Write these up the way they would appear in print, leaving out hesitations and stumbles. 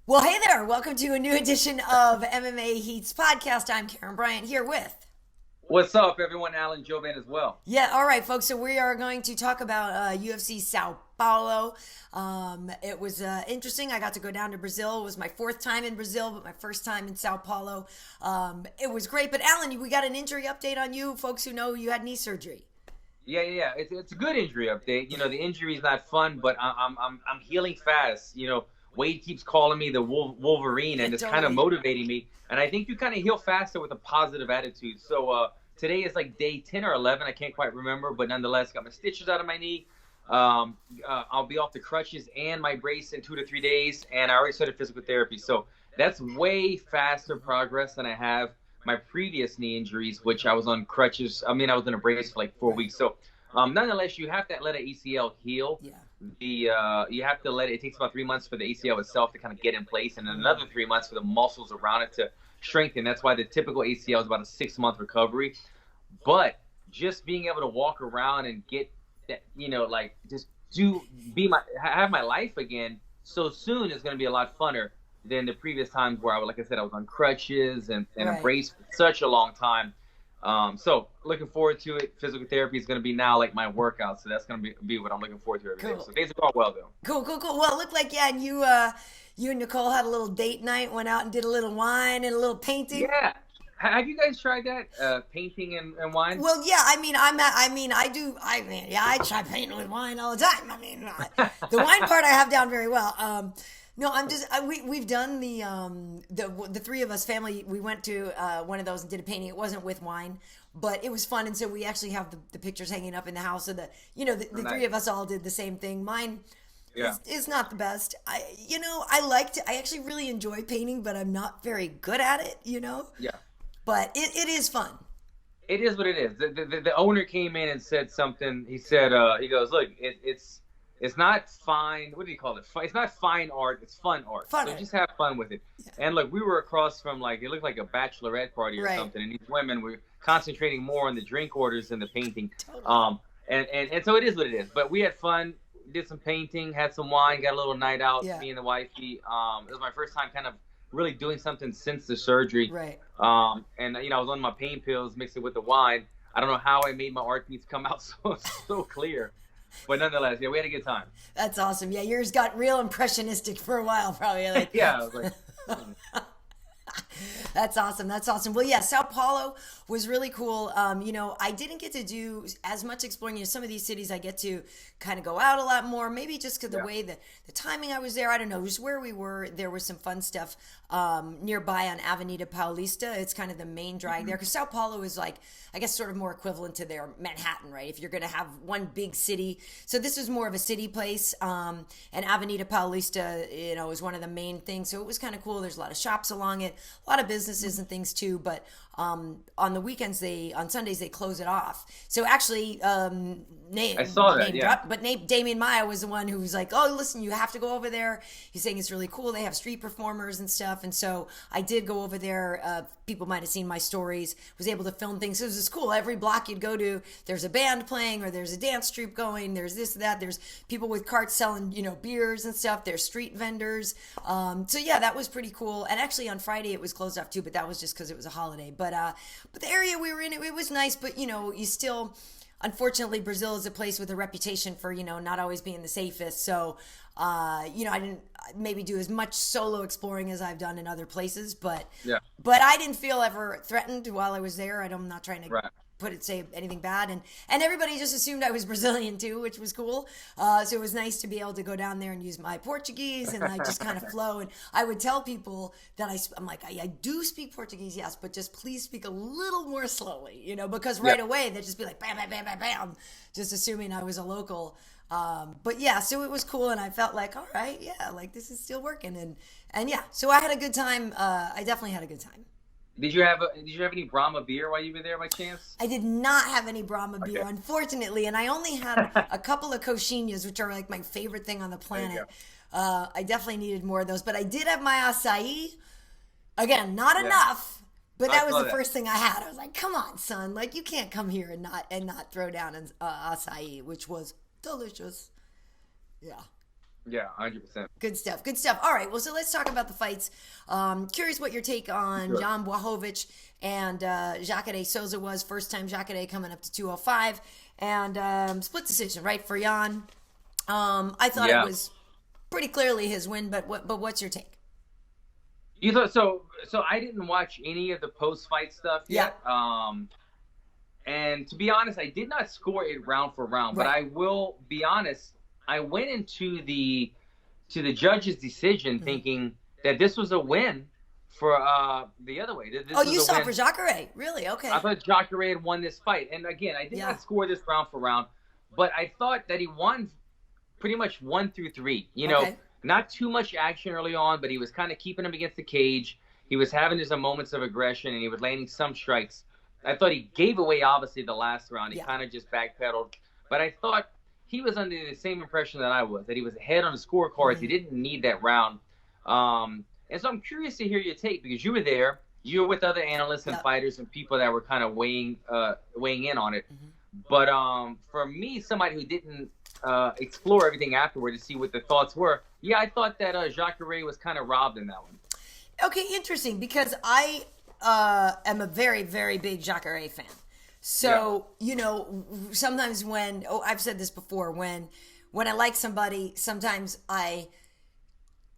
Well, hey there. Welcome to a new edition of MMA Heat's podcast. I'm Karyn Bryant here with. What's up, everyone? Alan Jouban as well. Yeah, all right, folks. So we are going to talk about UFC Sao Paulo. It was interesting. I got to go down to Brazil. It was my fourth time in Brazil, but my first time in Sao Paulo. It was great. But Alan, we got an injury update on you. Folks who know you had knee surgery. Yeah. It's a good injury update. The injury is not fun, but I'm healing fast. Wade keeps calling me the Wolverine, and it's kind of Totally. motivating me. And I think you kind of heal faster with a positive attitude. So today is like day 10 or 11. I can't quite remember, but nonetheless, got my stitches out of my knee. I'll be off the crutches and my brace in 2 to 3 days, and I already started physical therapy. So that's way faster progress than I have my previous knee injuries, which I was on crutches. I mean, I was in a brace for like 4 weeks. So nonetheless, you have to let an ACL heal. Yeah. You have to let it. It takes about 3 months for the ACL itself to kind of get in place, and then another 3 months for the muscles around it to strengthen. That's why the typical ACL is about a 6-month recovery. But just being able to walk around and get that, like just have my life again so soon is going to be a lot funner than the previous times where like I said, I was on crutches and a Right. brace for such a long time. So looking forward to it. Physical therapy is going to be now like my workout, so that's going to be what I'm looking forward to every day. Cool. So things are going well though. Cool. Well, it looked like and you and Nicole had a little date night, went out and did a little wine and a little painting. Yeah. Have you guys tried that? Painting and wine? Well, yeah. Yeah, I try painting with wine all the time. The wine part I have down very well. No, I'm just we've done the three of us family. We went to one of those and did a painting. It wasn't with wine, but it was fun, and so we actually have the pictures hanging up in the house. So the three of us all did the same thing. Mine. Yeah. Is not the best. I actually really enjoy painting, but I'm not very good at it. Yeah. But it is fun. It is what it is. The owner came in and said something. He said, he goes, look, it's not fine. What do you call it? It's not fine art. It's fun art. Fun So art. just have fun with it. Yeah. And look, we were across from it looked like a bachelorette party or Right. something. And these women were concentrating more on the drink orders than the painting. Totally. And so it is what it is. But we had fun. Did some painting, had some wine, got a little night out. Yeah. Me and the wifey. It was my first time kind of really doing something since the surgery. Right. And I was on my pain pills, mixed it with the wine. I don't know how I made my art piece come out so clear, but nonetheless, yeah, we had a good time. That's awesome. Yeah, yours got real impressionistic for a while, probably. Like, Yeah, I was like, That's awesome. That's awesome. Well, yeah, Sao Paulo was really cool. I didn't get to do as much exploring. Some of these cities I get to kind of go out a lot more. Maybe just because the yeah, way the timing I was there, I don't know, just where we were. There was some fun stuff nearby on Avenida Paulista. It's kind of the main drag there because Sao Paulo is like, I guess, sort of more equivalent to their Manhattan, right? If you're going to have one big city, so this was more of a city place. And Avenida Paulista, is one of the main things. So it was kind of cool. There's a lot of shops along it, a lot of businesses and things too. But on the weekends, on Sundays they close it off. So actually, I saw that. Yeah, Damien Maya was the one who was like, "Oh, listen, you have to go over there." He's saying it's really cool. They have street performers and stuff, and so I did go over there. People might have seen my stories. Was able to film things. So it was just cool. Every block you'd go to, there's a band playing, or there's a dance troupe going. There's this, that. There's people with carts selling, beers and stuff. There's street vendors. So yeah, that was pretty cool. And actually, on Friday it was closed off too, but that was just because it was a holiday. But the area we were in, it was nice. But you still. Unfortunately, Brazil is a place with a reputation for, not always being the safest. So, I didn't maybe do as much solo exploring as I've done in other places, but yeah, I didn't feel ever threatened while I was there. I'm not trying to right. say anything bad, and everybody just assumed I was Brazilian too, which was cool. So it was nice to be able to go down there and use my Portuguese and like just kind of flow. And I would tell people that I'm like, I do speak Portuguese, yes, but just please speak a little more slowly, because right Yeah. away they'd just be like bam, bam, bam, bam, bam, just assuming I was a local. But yeah, so it was cool, and I felt like, all right, yeah, like this is still working, and yeah, so I had a good time. I definitely had a good time. Did you have any Brahma beer while you were there by chance? I did not have any Brahma beer, Okay. unfortunately, and I only had a couple of coxinhas, which are like my favorite thing on the There you planet. go. I definitely needed more of those, but I did have my acai. Again, not Yeah, enough, but I that was saw the that. first thing I had. I was like, "Come on, son! Like you can't come here and not throw down an acai," which was delicious. Yeah. Yeah, 100%. Good stuff. Good stuff. All right. Well, so let's talk about the fights. Curious what your take on Sure. Jan Blachowicz and Jacare Souza was. First time Jacare coming up to 205. And split decision, right, for Jan. I thought it Yeah. was pretty clearly his win, but what's your take? You thought so? So I didn't watch any of the post-fight stuff yet. And to be honest, I did not score it round for round. But I will be honest. I went into the judge's decision thinking that this was a win for the other way. This You saw for Jacare, really? Okay. I thought Jacare had won this fight, and again, I did not score this round for round, but I thought that he won pretty much 1 through 3. You know, not too much action early on, but he was kind of keeping him against the cage. He was having his moments of aggression, and he was landing some strikes. I thought he gave away, obviously, the last round. He kind of just backpedaled, but I thought he was under the same impression that I was, that he was ahead on the scorecards. He didn't need that round. And so I'm curious to hear your take, because you were there. You were with other analysts and fighters and people that were kind of weighing in on it. But for me, somebody who didn't explore everything afterward to see what the thoughts were, I thought that Jacare was kind of robbed in that one. Okay, interesting, because I am a very, very big Jacare fan. So, you know, sometimes I've said this before, when I like somebody, sometimes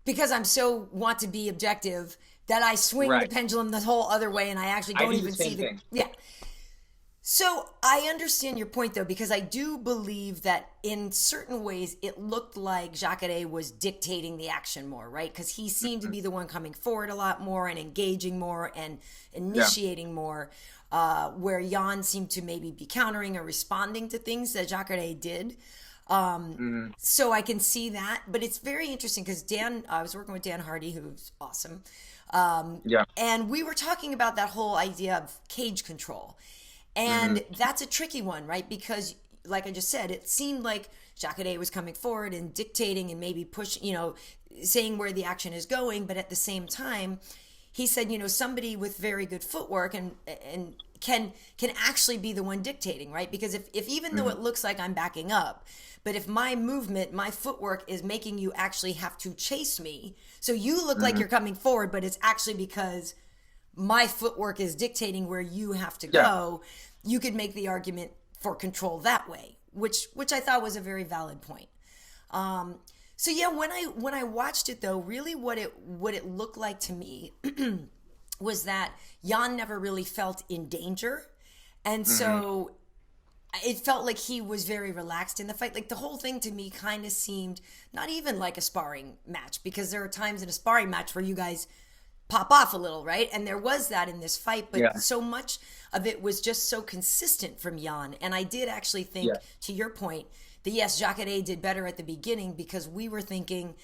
because I'm so want to be objective, that I swing the pendulum the whole other way, and I actually don't even see the thing. Yeah. So I understand your point, though, because I do believe that in certain ways it looked like Jacare was dictating the action more, right? Because he seemed to be the one coming forward a lot more and engaging more and initiating more. Where Jan seemed to maybe be countering or responding to things that Jacare did. So I can see that. But it's very interesting because I was working with Dan Hardy, who's awesome. And we were talking about that whole idea of cage control. And that's a tricky one, right? Because, like I just said, it seemed like Jacare was coming forward and dictating and maybe saying where the action is going. But at the same time, he said, somebody with very good footwork and can actually be the one dictating, right? Because if even though it looks like I'm backing up, but if my movement, my footwork is making you actually have to chase me, so you look like you're coming forward, but it's actually because my footwork is dictating where you have to go, you could make the argument for control that way, which I thought was a very valid point. So when I watched it, though, really what it looked like to me was that Jan never really felt in danger, and so it felt like he was very relaxed in the fight. Like the whole thing to me kind of seemed not even like a sparring match, because there are times in a sparring match where you guys pop off a little, right? And there was that in this fight, but so much of it was just so consistent from Jan. And I did actually think, to your point, that yes, Jacare did better at the beginning, because we were thinking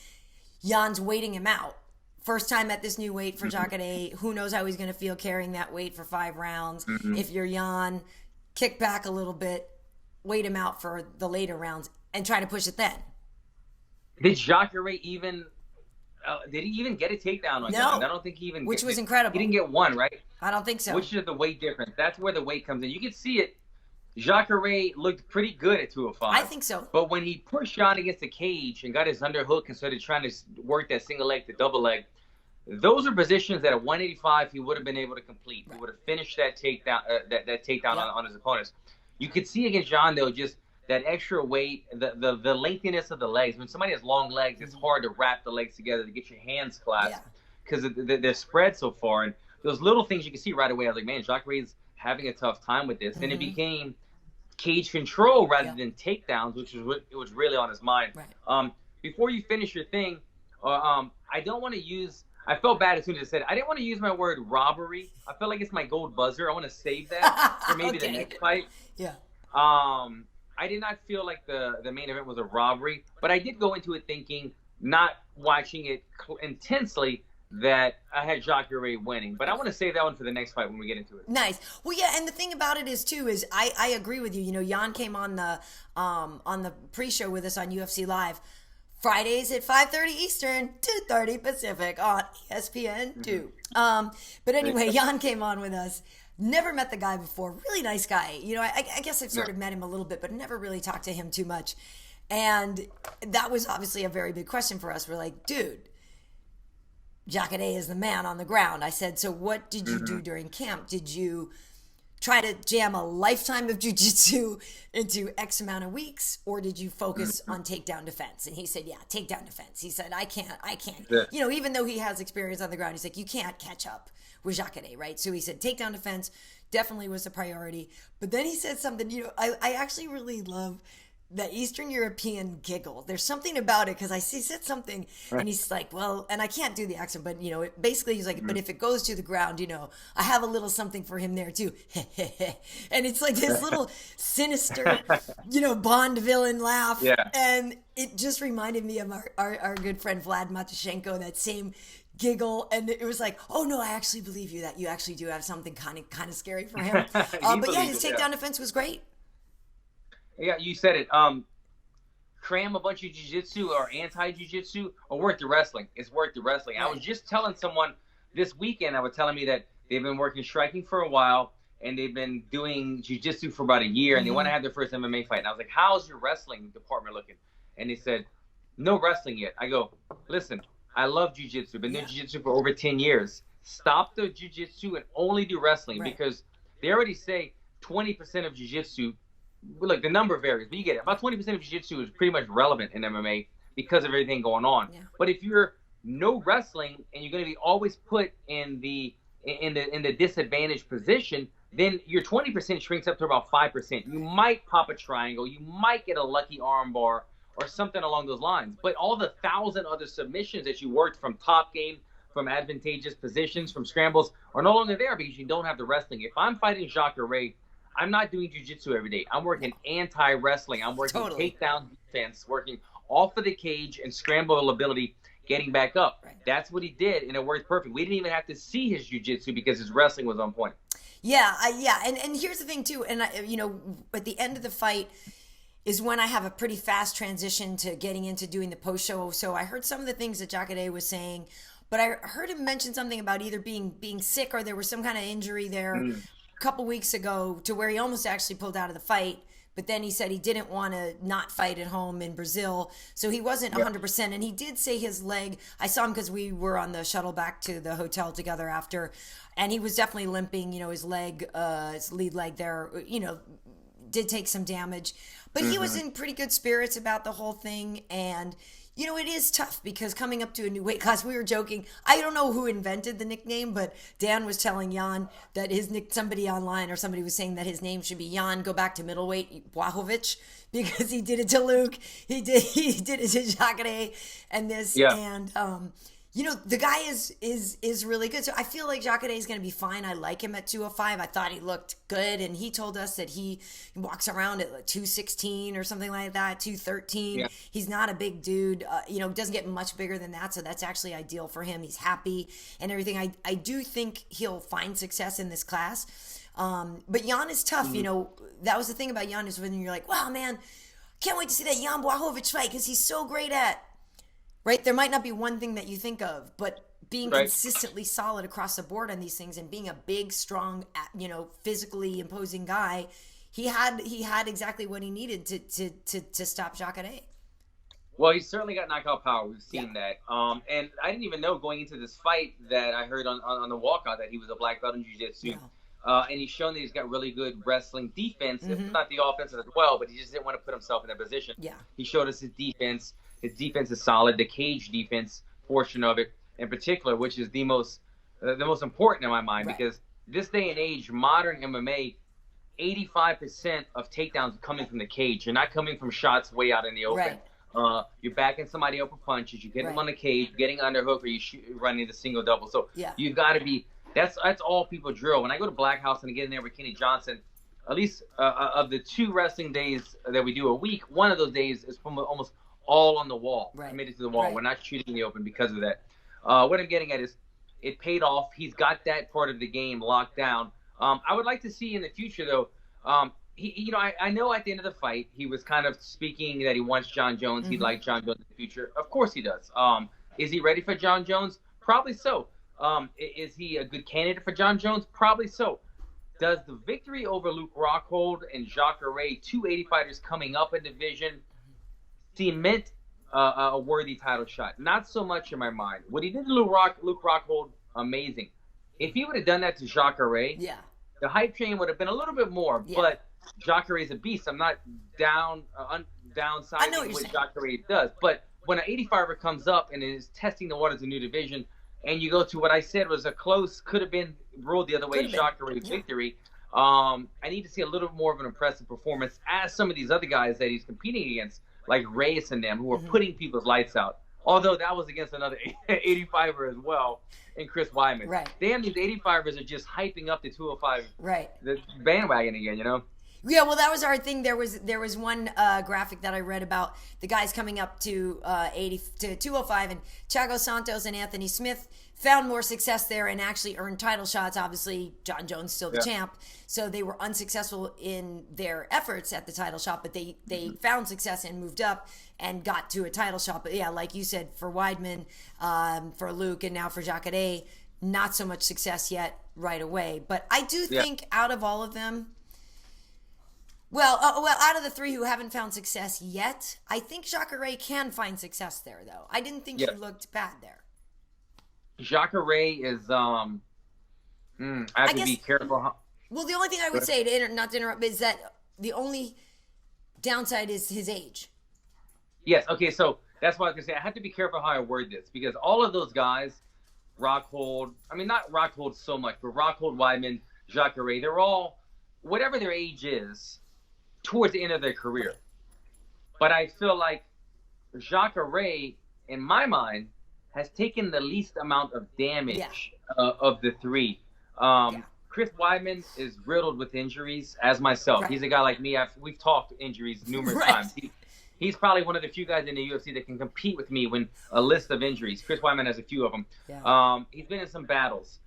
Jan's waiting him out. First time at this new weight for Jacare. Who knows how he's going to feel carrying that weight for 5 rounds. If you're Jan, kick back a little bit, wait him out for the later rounds, and try to push it then. Did Jacare even... did he even get a takedown on Jan? I don't think he even... Which was incredible. He didn't get one, right? I don't think so. Which is the weight difference. That's where the weight comes in. You can see it. Jacare looked pretty good at 205. I think so. But when he pushed Jan against the cage and got his underhook and started trying to work that single leg to double leg, those are positions that at 185 he would have been able to complete. He would have finished that takedown, that takedown on his opponents. You could see against Jan, though, just that extra weight, the lengthiness of the legs. When somebody has long legs, it's hard to wrap the legs together to get your hands clasped because they're spread so far. And those little things you can see right away. I was like, man, Jacare's having a tough time with this. And it became cage control rather than takedowns, which is what it was really on his mind. Right. Before you finish your thing, I don't want to use... I felt bad as soon as I said it. I didn't want to use my word robbery. I feel like it's my gold buzzer. I want to save that for maybe the next fight. Yeah. I did not feel like the main event was a robbery, but I did go into it thinking, not watching it intensely, that I had Jacare winning. But I want to save that one for the next fight when we get into it. Nice. Well, yeah, and the thing about it is, too, is I agree with you. You know, Jan came on the pre-show with us on UFC Live. Fridays at 5:30 Eastern, 2:30 Pacific on ESPN2. But anyway, Jan came on with us. Never met the guy before. Really nice guy. You know, I guess I've sort of met him a little bit, but never really talked to him too much. And that was obviously a very big question for us. We're like, dude, Jacare is the man on the ground. I said, so what did you do during camp? Did you try to jam a lifetime of jiu-jitsu into X amount of weeks, or did you focus on takedown defense? And he said, yeah, takedown defense. He said, I can't. Yeah. You know, even though he has experience on the ground, he's like, you can't catch up with Jacare, right? So he said takedown defense definitely was a priority. But then he said something, you know, I actually really love the Eastern European giggle. There's something about it, because he said something, and he's like, well, and I can't do the accent, but, you know, basically he's like, but if it goes to the ground, you know, I have a little something for him there too. And it's like this little sinister, you know, Bond villain laugh. Yeah. And it just reminded me of our good friend Vlad Matushenko, that same giggle, and it was like, oh no, I actually believe you, that you actually do have something kind of scary for him. But yeah, his takedown defense was great. Yeah, you said it. Cram a bunch of jiu-jitsu or anti-jiu-jitsu, or worth the wrestling. It's worth the wrestling. Right. I was just telling someone this weekend, I was telling me that they've been working striking for a while, and they've been doing jiu-jitsu for about a year, and they want to have their first MMA fight. And I was like, how's your wrestling department looking? And they said, no wrestling yet. I go, listen, I love jiu-jitsu. Been doing jiu-jitsu for over 10 years. Stop the jiu-jitsu and only do wrestling, because they already say 20% of jiu-jitsu, look, the number varies, but you get it. About 20% of jiu-jitsu is pretty much relevant in MMA because of everything going on. Yeah. But if you're no wrestling and you're going to be always put in the disadvantaged position, then your 20% shrinks up to about 5%. You might pop a triangle, you might get a lucky arm bar or something along those lines. But all the 1,000 other submissions that you worked from top game, from advantageous positions, from scrambles, are no longer there because you don't have the wrestling. If I'm fighting Jacare, I'm not doing jiu-jitsu every day. I'm working anti-wrestling. I'm working takedown defense, working off of the cage and scramble ability, getting back up. Right. That's what he did, and it worked perfect. We didn't even have to see his jiu-jitsu because his wrestling was on point. Yeah, and here's the thing too. And you know, at the end of the fight is when I have a pretty fast transition to getting into doing the post show. So I heard some of the things that Jacare was saying, but I heard him mention something about either being sick or there was some kind of injury there. Couple weeks ago, to where he almost actually pulled out of the fight, but then he said he didn't want to not fight at home in Brazil, so he wasn't 100%. And he did say his leg, I saw him because we were on the shuttle back to the hotel together after, and he was definitely limping. You know, his leg, his lead leg there, you know, did take some damage, but he was in pretty good spirits about the whole thing. And you know, it is tough because coming up to a new weight class, we were joking. I don't know who invented the nickname, but Dan was telling Jan that somebody online or somebody was saying that his name should be Jan, go back to middleweight Blachowicz, because he did it to Luke. He did it to Jacare and this. Yeah. And, you know, the guy is really good. So I feel like Jacare is going to be fine. I like him at 205. I thought he looked good. And he told us that he walks around at like 216 or something like that, 213. Yeah. He's not a big dude. You know, doesn't get much bigger than that. So that's actually ideal for him. He's happy and everything. I do think he'll find success in this class. But Jan is tough. You know, that was the thing about Jan, is when you're like, wow, man, can't wait to see that Jan Blachowicz fight because he's so great at... Right? There might not be one thing that you think of, but being consistently solid across the board on these things and being a big, strong, you know, physically imposing guy, he had exactly what he needed to stop Jacare. Well, he's certainly got knockout power. We've seen that. And I didn't even know going into this fight that I heard on the walkout that he was a black belt in jiu-jitsu. Yeah. And he's shown that he's got really good wrestling defense, if not the offense as well, but he just didn't want to put himself in that position. Yeah. He showed us his defense. His defense is solid. The cage defense portion of it, in particular, which is the most important in my mind, because this day and age, modern MMA, 85% of takedowns are coming from the cage. You're not coming from shots way out in the open. Right. You're backing somebody up with punches. You get them on the cage, getting underhook, or you running the single double. So you've got to be. That's all people drill. When I go to Black House and I get in there with Kenny Johnson, at least of the 2 wrestling days that we do a week, one of those days is from almost all on the wall, committed to the wall. We're not shooting in the open because of that. What I'm getting at is it paid off. He's got that part of the game locked down. I would like to see in the future, though, you know, I know at the end of the fight, he was kind of speaking that he wants John Jones. He'd like John Jones in the future. Of course he does. Is he ready for John Jones? Probably so. Is he a good candidate for John Jones? Probably so. Does the victory over Luke Rockhold and Jacare, 280 fighters coming up in division, cement a worthy title shot. Not so much in my mind. What he did to Luke Rockhold, amazing. If he would have done that to Jacare, yeah, the hype train would have been a little bit more. Yeah. But Jacare is a beast. I'm not downsizing what Jacare does. But when an 85er comes up and is testing the waters of a new division, and you go to what I said was a close, could have been ruled the other way, Jacare's victory. I need to see a little more of an impressive performance as some of these other guys that he's competing against, like Reyes and them, who are putting people's lights out. Although that was against another 85er as well, and Chris Weidman. Right. Damn, these 85ers are just hyping up the 205 the bandwagon again, you know? Yeah, well, that was our thing. There was one graphic that I read about the guys coming up to 205, and Thiago Santos and Anthony Smith found more success there and actually earned title shots. Obviously, John Jones still the champ, so they were unsuccessful in their efforts at the title shot, but they found success and moved up and got to a title shot. But yeah, like you said, for Weidman, for Luke, and now for Jacare, not so much success yet right away. But I do think out of all of them, well, out of the three who haven't found success yet, I think Jacare can find success there, though. I didn't think he looked bad there. Jacare is, I have to be careful. Well, the only thing I would say, not to interrupt, is that the only downside is his age. Yes, okay, so that's what I was going to say. I have to be careful how I word this, because all of those guys, Rockhold, I mean, not Rockhold so much, but Rockhold, Weidman, Jacare, they're all, whatever their age is, towards the end of their career. But I feel like Jacare, in my mind, has taken the least amount of damage of the three. Chris Weidman is riddled with injuries, as myself. He's a guy like me. We've talked injuries numerous times. He's probably one of the few guys in the UFC that can compete with me when a list of injuries. Chris Weidman has a few of them. He's been in some battles.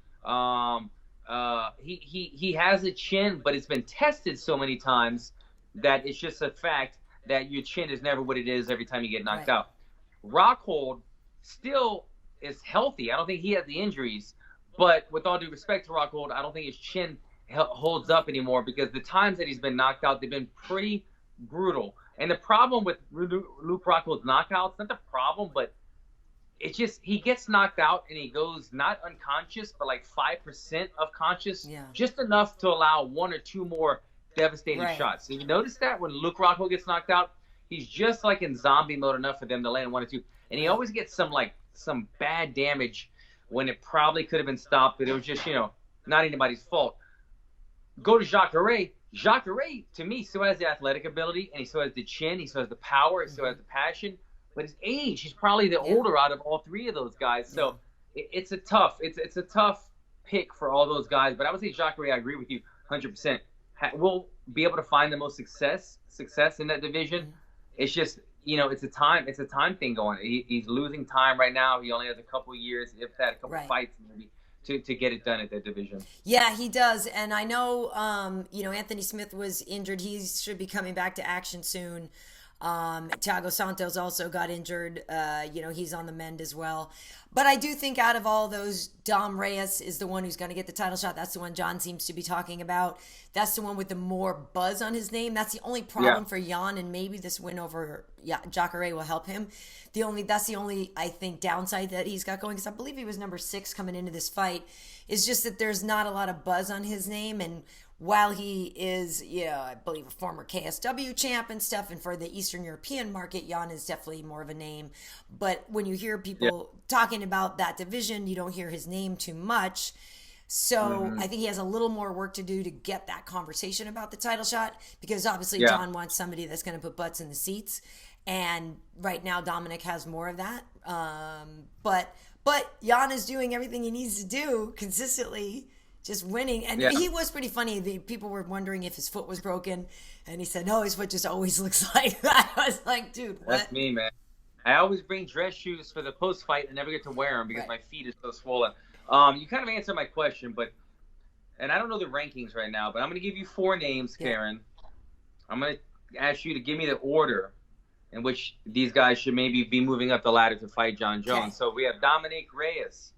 He has a chin, but it's been tested so many times that it's just a fact that your chin is never what it is every time you get knocked out. Rockhold still is healthy. I don't think he has the injuries, but with all due respect to Rockhold, I don't think his chin holds up anymore, because the times that he's been knocked out, they've been pretty brutal. And the problem with Luke Rockhold's knockouts, not the problem, but it's just he gets knocked out and he goes not unconscious, but like 5% of conscious, just enough to allow one or two more devastating shots. So you notice that when Luke Rockhold gets knocked out, he's just like in zombie mode enough for them to land one or two. And he always gets some bad damage when it probably could have been stopped, but it was just, not anybody's fault. Go to Jacare. Jacare, to me, still has the athletic ability, and he still has the chin, he still has the power, he still has the passion. But his age, he's probably the older out of all three of those guys. So it's a tough pick for all those guys. But I would say Jacare, I agree with you 100%. Will be able to find the most success in that division. It's just, it's a time thing going. He's losing time right now. He only has a couple years, if that, a couple fights maybe, to get it done at that division. Yeah, he does. And I know, Anthony Smith was injured. He should be coming back to action soon. Thiago Santos also got injured. He's on the mend as well. But I do think out of all those, Dom Reyes is the one who's going to get the title shot. That's the one John seems to be talking about. That's the one with the more buzz on his name. That's the only problem for Jan, and maybe this win over Jacare will help him. That's the only, I think, downside that he's got going, because I believe he was number 6 coming into this fight, is just that there's not a lot of buzz on his name. And while he is, I believe a former KSW champ and stuff, and for the Eastern European market, Jan is definitely more of a name. But when you hear people talking about that division, you don't hear his name too much. So I think he has a little more work to do to get that conversation about the title shot, because obviously John wants somebody that's going to put butts in the seats. And right now Dominic has more of that. But Jan is doing everything he needs to do consistently, just winning. And he was pretty funny. The people were wondering if his foot was broken, and he said, no, his foot just always looks like that. I was like, dude, what? That's me, man. I always bring dress shoes for the post-fight and never get to wear them because my feet are so swollen. You kind of answered my question, and I don't know the rankings right now, but I'm going to give you 4 names, Karyn. I'm going to ask you to give me the order in which these guys should maybe be moving up the ladder to fight John Jones. Okay. So we have Dominic Reyes.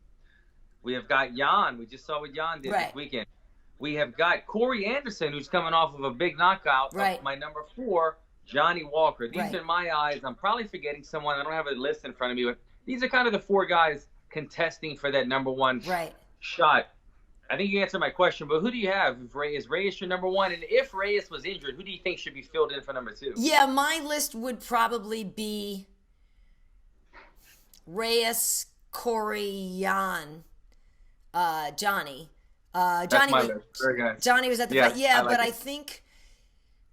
We have got Jan. We just saw what Jan did this weekend. We have got Corey Anderson, who's coming off of a big knockout of my number 4, Johnny Walker. These Right. are in my eyes. I'm probably forgetting someone. I don't have a list in front of me, but these are kind of the 4 guys contesting for that number 1 Right. shot. I think you answered my question, but who do you have? Is Reyes your number 1? And if Reyes was injured, who do you think should be filled in for number 2? Yeah, my list would probably be Reyes, Corey, Jan, Johnny. That's my list. Very good. Johnny was at the fight. Yeah, like but it. I think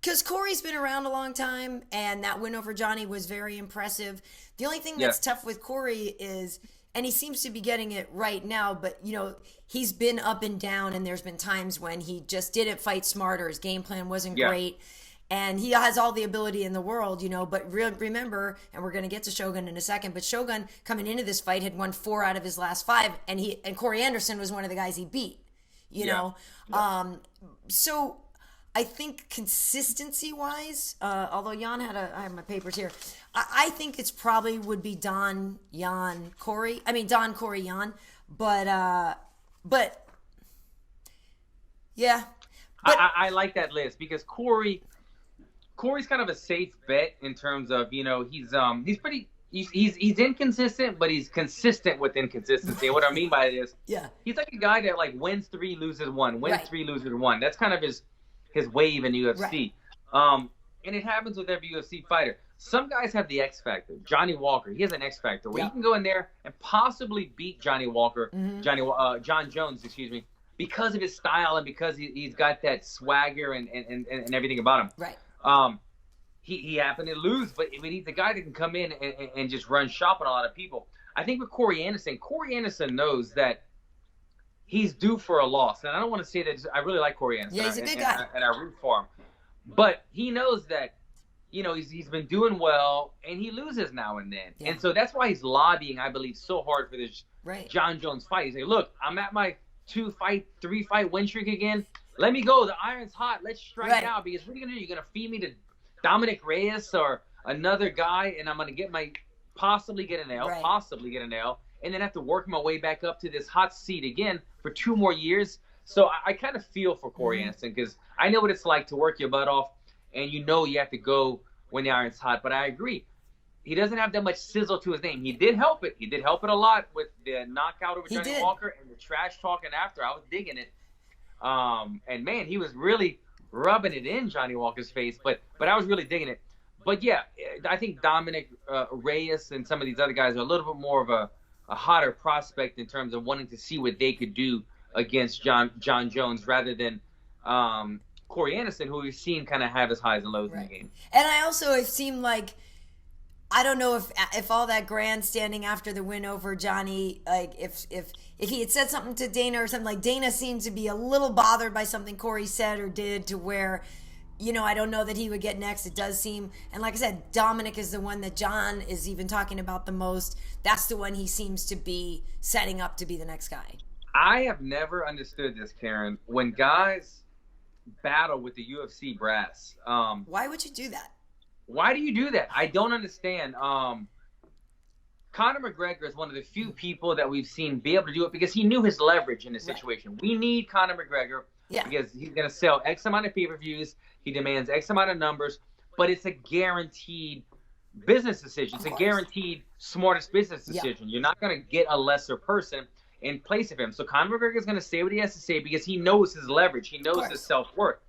because Corey's been around a long time, and that win over Johnny was very impressive. The only thing that's tough with Corey is, and he seems to be getting it right now, but he's been up and down, and there's been times when he just didn't fight smarter. His game plan wasn't great. And he has all the ability in the world, but remember, and we're going to get to Shogun in a second, but Shogun coming into this fight had won 4 out of his last 5, and Corey Anderson was one of the guys he beat, know. So I think consistency-wise, although Jan I have my papers here, I think it's probably would be Don, Corey, Jan, but yeah. But I like that list because Corey's kind of a safe bet in terms of he's pretty he's inconsistent, but he's consistent with inconsistency. And what I mean by it is he's like a guy that like wins 3, loses 1, wins 3, loses 1. That's kind of his wave in UFC. And it happens with every UFC fighter. Some guys have the X factor. Johnny Walker, he has an X factor where he can go in there and possibly beat Johnny Walker, John Jones, excuse me, because of his style and because he's got that swagger and everything about him. Right. He happened to lose, but he's the guy that can come in and just run shop on a lot of people. I think with Corey Anderson knows that he's due for a loss. And I don't want to say that I really like Corey Anderson. Yeah, he's a good guy. And I root for him. But he knows that, he's been doing well, and he loses now and then. Yeah. And so that's why he's lobbying, I believe, so hard for this John Jones fight. He's like, look, I'm at my 3-fight win streak again. Let me go. The iron's hot. Let's strike out. Because what are you going to do? You're going to feed me to Dominic Reyes or another guy, and I'm going to possibly get an L, and then have to work my way back up to this hot seat again for 2 more years. So I kind of feel for Corey Anderson because I know what it's like to work your butt off, and you have to go when the iron's hot. But I agree. He doesn't have that much sizzle to his name. He did help it. He did help it a lot with the knockout over Johnny Walker and the trash talking after. I was digging it. And man, he was really rubbing it in Johnny Walker's face, but I was really digging it. But yeah, I think Dominic Reyes and some of these other guys are a little bit more of a hotter prospect in terms of wanting to see what they could do against John Jones rather than Corey Anderson, who we've seen kind of have his highs and lows in the game. And I also have seen I don't know if all that grandstanding after the win over Johnny, like if he had said something to Dana or something, like Dana seemed to be a little bothered by something Corey said or did to where, I don't know that he would get next. It does seem, and like I said, Dominic is the one that John is even talking about the most. That's the one he seems to be setting up to be the next guy. I have never understood this, Karyn. When guys battle with the UFC brass. Why would you do that? Why do you do that? I don't understand. Conor McGregor is one of the few people that we've seen be able to do it because he knew his leverage in this situation. We need Conor McGregor because he's going to sell X amount of pay-per-views. He demands X amount of numbers, but it's a guaranteed business decision. It's a guaranteed smartest business decision. You're not going to get a lesser person in place of him. So Conor McGregor is going to say what he has to say because he knows his leverage. He knows his self-worth.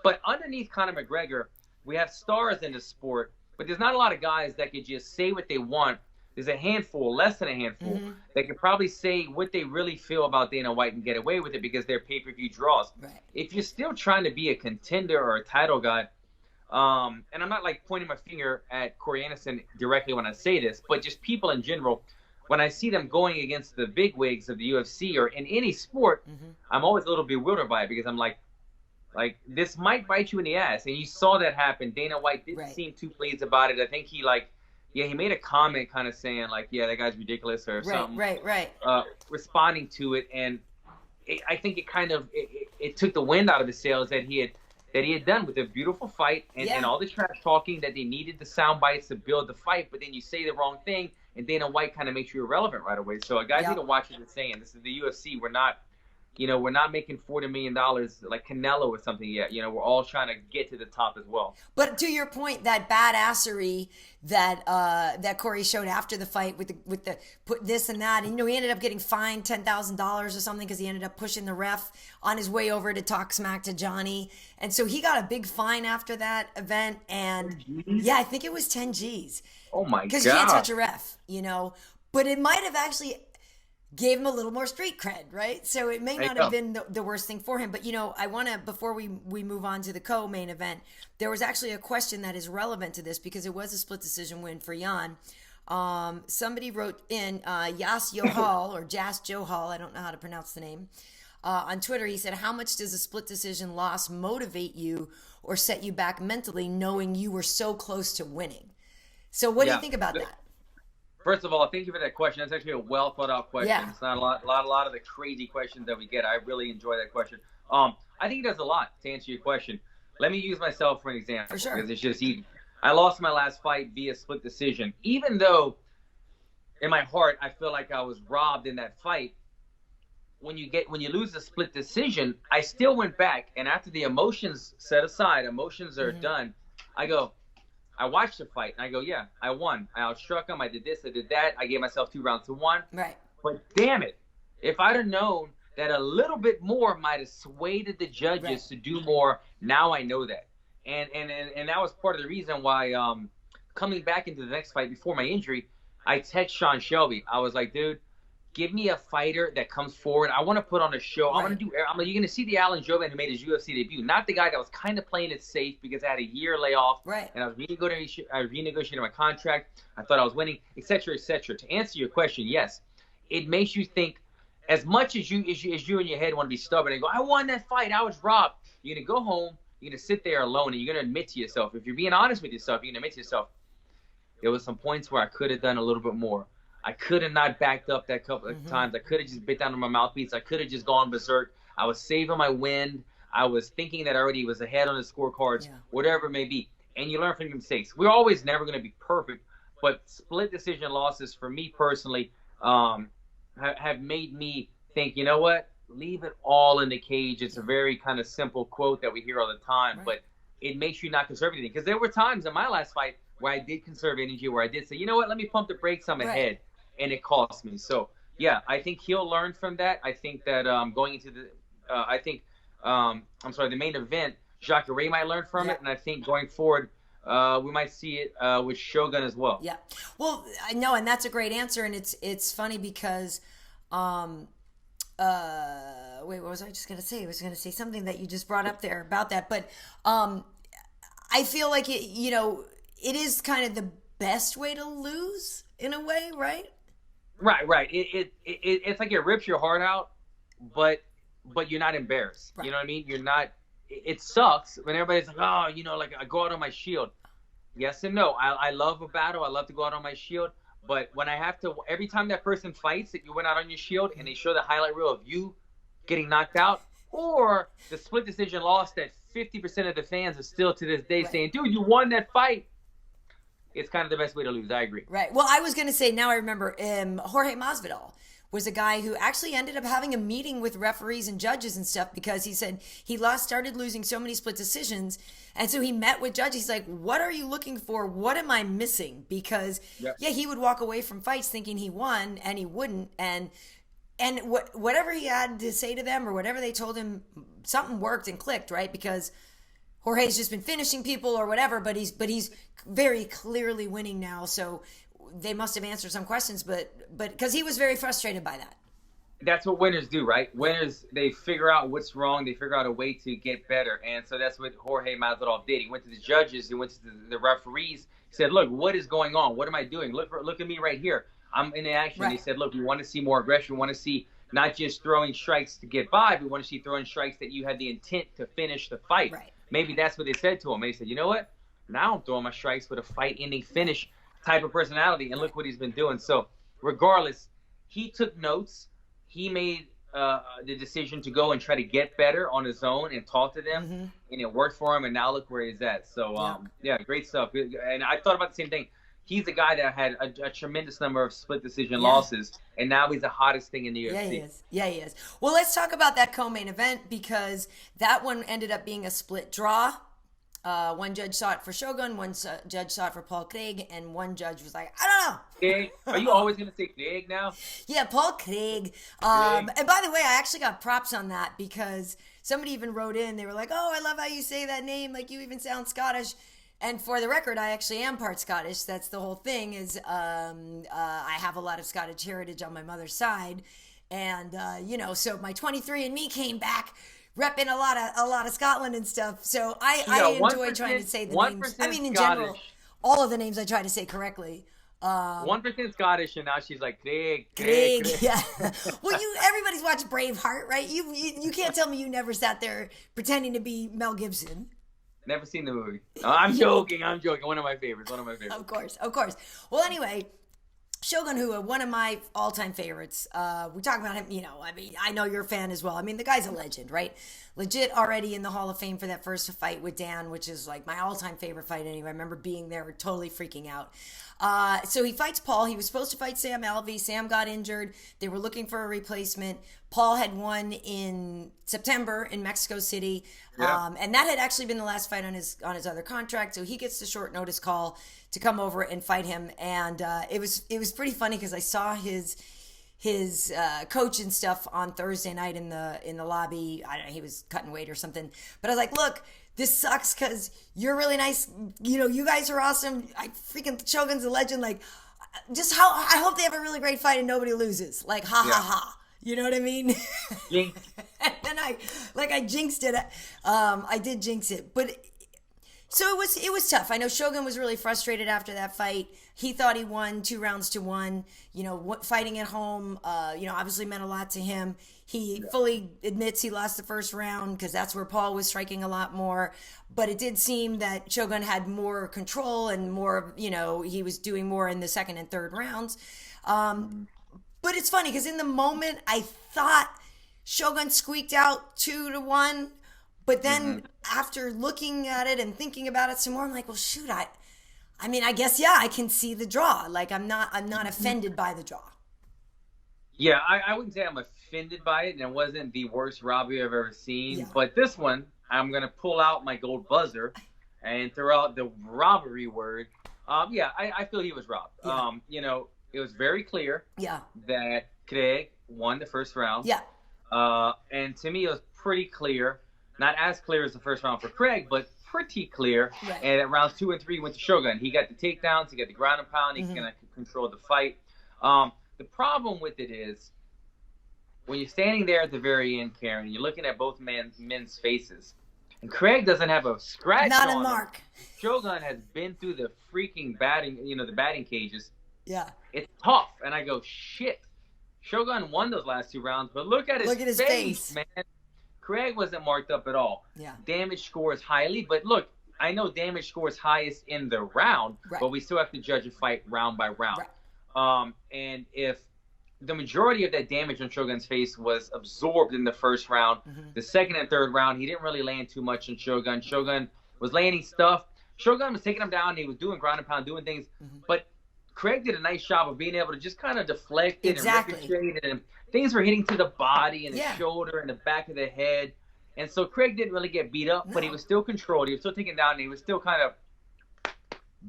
But underneath Conor McGregor, we have stars in the sport, but there's not a lot of guys that could just say what they want. There's a handful, less than a handful, that could probably say what they really feel about Dana White and get away with it because they're pay-per-view draws. Right. If you're still trying to be a contender or a title guy, and I'm not pointing my finger at Corey Anderson directly when I say this, but just people in general, when I see them going against the bigwigs of the UFC or in any sport, I'm always a little bewildered by it because I'm like, this might bite you in the ass. And you saw that happen. Dana White didn't seem too pleased about it. I think he he made a comment kind of saying that guy's ridiculous or something. Right. Responding to it. And I think it kind of, it took the wind out of his sails that he had done with a beautiful fight and all the trash talking that they needed the sound bites to build the fight. But then you say the wrong thing and Dana White kind of makes you irrelevant right away. So guys need to watch what they're saying. This is the UFC. We're not we're not making $40 million like Canelo or something yet. We're all trying to get to the top as well. But to your point, that badassery that Corey showed after the fight with the put this and that, and he ended up getting fined $10,000 or something because he ended up pushing the ref on his way over to talk smack to Johnny, and so he got a big fine after that event. And yeah, I think it was 10 G's. Oh my god! Because you can't touch a ref, But it might have actually gave him a little more street cred, right? So it may not have been the worst thing for him. But, I want to, before we move on to the co-main event, there was actually a question that is relevant to this because it was a split decision win for Jan. Somebody wrote in Jas Johal, or Jas Johal, I don't know how to pronounce the name, on Twitter. He said, how much does a split decision loss motivate you or set you back mentally knowing you were so close to winning? So what do you think about that? First of all, thank you for that question. That's actually a well thought out question. Yeah. It's not a lot of the crazy questions that we get. I really enjoy that question. I think it does a lot to answer your question. Let me use myself for an example. For sure. Because it's just easy. I lost my last fight via split decision. Even though in my heart I feel like I was robbed in that fight, when you lose a split decision, I still went back, and after the emotions set aside, emotions are done, I watched the fight, and I go, yeah, I won. I outstruck him. I did this. I did that. I gave myself 2 rounds to 1. Right. But damn it, if I'd have known that a little bit more might have swayed the judges to do more, now I know that. And that was part of the reason why coming back into the next fight before my injury, I text Sean Shelby. I was like, dude, give me a fighter that comes forward. I want to put on a show. Right. You're going to see the Alan Jouban who made his UFC debut, not the guy that was kind of playing it safe because I had a year layoff. Right. And I was renegotiating my contract. I thought I was winning, et cetera, et cetera. To answer your question, yes, it makes you think as much as you in your head want to be stubborn and go, I won that fight. I was robbed. You're going to go home. You're going to sit there alone, and you're going to admit to yourself. If you're being honest with yourself, you're going to admit to yourself, there was some points where I could have done a little bit more. I could have not backed up that couple of times. I could have just bit down on my mouthpiece. I could have just gone berserk. I was saving my wind. I was thinking that I already was ahead on the scorecards, whatever it may be. And you learn from your mistakes. We're always never going to be perfect, but split decision losses for me personally have made me think, you know what? Leave it all in the cage. It's a very kind of simple quote that we hear all the time, but it makes you not conserve anything. Because there were times in my last fight where I did conserve energy, where I did say, you know what, let me pump the brakes on my head. And it cost me. So, yeah, I think he'll learn from that. I think that going into the main event, Jacare might learn from it. And I think going forward, we might see it with Shogun as well. Yeah. Well, I know, and that's a great answer. And it's funny because, wait, what was I just going to say? I was going to say something that you just brought up there about that. But I feel like, it is kind of the best way to lose in a way, right? Right. It's like it rips your heart out, but you're not embarrassed. Right. You know what I mean? You're not. It sucks when everybody's like, oh, like I go out on my shield. Yes and no. I love a battle. I love to go out on my shield. But when I have to, every time that person fights that you went out on your shield and they show the highlight reel of you getting knocked out, or the split decision loss that 50% of the fans are still to this day saying, dude, you won that fight. It's kind of the best way to lose. I agree. Right. Well, I was going to say, now I remember, Jorge Masvidal was a guy who actually ended up having a meeting with referees and judges and stuff because he said he started losing so many split decisions. And so he met with judges. He's like, what are you looking for? What am I missing? Because, he would walk away from fights thinking he won and he wouldn't. And whatever he had to say to them or whatever they told him, something worked and clicked, right? Because Jorge's just been finishing people or whatever, but he's very clearly winning now. So they must have answered some questions, but because he was very frustrated by that. That's what winners do, right? Winners, they figure out what's wrong. They figure out a way to get better. And so that's what Jorge Masvidal did. He went to the judges. He went to the referees. He said, look, what is going on? What am I doing? Look at me right here. I'm in action. Right. They said, look, we want to see more aggression. We want to see not just throwing strikes to get by. We want to see throwing strikes that you had the intent to finish the fight. Right. Maybe that's what they said to him. They said, you know what? Now I'm throwing my strikes with a fight-ending finish type of personality, and look what he's been doing. So regardless, he took notes. He made the decision to go and try to get better on his own and talk to them, and it worked for him, and now look where he's at. So, great stuff. And I thought about the same thing. he's a guy that had a tremendous number of split decision Yeah. losses, and now he's the hottest thing in the Yeah, UFC. he is. Yeah, he is. Well, let's talk about that co-main event because that one ended up being a split draw. One judge saw it for Shogun, one judge saw it for Paul Craig, and one judge was like, I don't know. Craig? Are you always going to say Craig now? Yeah, Paul Craig. Craig. And by the way, I actually got props on that because somebody even wrote in. They were like, "Oh, I love how you say that name. Like you even sound Scottish." And for the record, I actually am part Scottish. That's the whole thing. Is I have a lot of Scottish heritage on my mother's side, and so my 23andMe came back. Repping a lot of Scotland and stuff, so I enjoy trying to say the names. I mean, in general, all of the names I try to say correctly. 1% Scottish, and now she's like Craig. Yeah. Well, everybody's watched Braveheart, right? You can't tell me you never sat there pretending to be Mel Gibson. Never seen the movie. Oh, I'm joking. One of my favorites. Of course. Well, anyway. Shogun, who one of my all-time favorites. We talk about him, I mean, I know you're a fan as well. I mean, the guy's a legend, right? Legit already in the Hall of Fame for that first fight with Dan, which is like my all-time favorite fight anyway. I remember being there, totally freaking out. So he fights Paul. He was supposed to fight Sam Alvey. Sam got injured. They were looking for a replacement. Paul had won in September in Mexico City. Yeah. And that had actually been the last fight on his other contract. So he gets the short notice call to come over and fight him. And it was pretty funny because I saw his coach and stuff on Thursday night in the lobby. I don't know, he was cutting weight or something. But I was like, look, this sucks because you're really nice. You guys are awesome. Shogun's a legend. Like, I hope they have a really great fight and nobody loses. Like, ha ha ha. You know what I mean? Jinx. And I jinxed it. I did jinx it, but so it was tough. I know Shogun was really frustrated after that fight. He thought he won 2 rounds to 1. Fighting at home, obviously meant a lot to him. He fully admits he lost the first round because that's where Paul was striking a lot more. But it did seem that Shogun had more control and more, he was doing more in the second and third rounds. But it's funny because in the moment I thought Shogun squeaked out 2-1, but then after looking at it and thinking about it some more, I'm like, well, shoot, I mean, I guess I can see the draw. Like I'm not offended by the draw. Yeah, I wouldn't say I'm offended by it, and it wasn't the worst robbery I've ever seen. Yeah. But this one, I'm gonna pull out my gold buzzer and throw out the robbery word. I feel he was robbed. Yeah. It was very clear that Craig won the first round. Yeah. And to me, it was pretty clear. Not as clear as the first round for Craig, but pretty clear. Right. And at rounds 2 and 3 went to Shogun. He got the takedowns. He got the ground and pound. He's going to control the fight. The problem with it is when you're standing there at the very end, Karyn, you're looking at both men's faces. And Craig doesn't have a scratch Not on a mark. him. Shogun has been through the freaking batting, the batting cages. Yeah. It's tough. And I go, shit. Shogun won those last 2 rounds, but look at his face, man. Craig wasn't marked up at all. Yeah. Damage scores highly, but look, I know damage scores highest in the round, but we still have to judge a fight round by round. Right. And if the majority of that damage on Shogun's face was absorbed in the first round, the second and third round, he didn't really land too much on Shogun. Shogun was landing stuff. Shogun was taking him down, and he was doing ground and pound, doing things, but Craig did a nice job of being able to just kind of deflect it and ricochet it, and things were hitting to the body and the shoulder and the back of the head. And so Craig didn't really get beat up, but he was still controlled. He was still taken down, and he was still kind of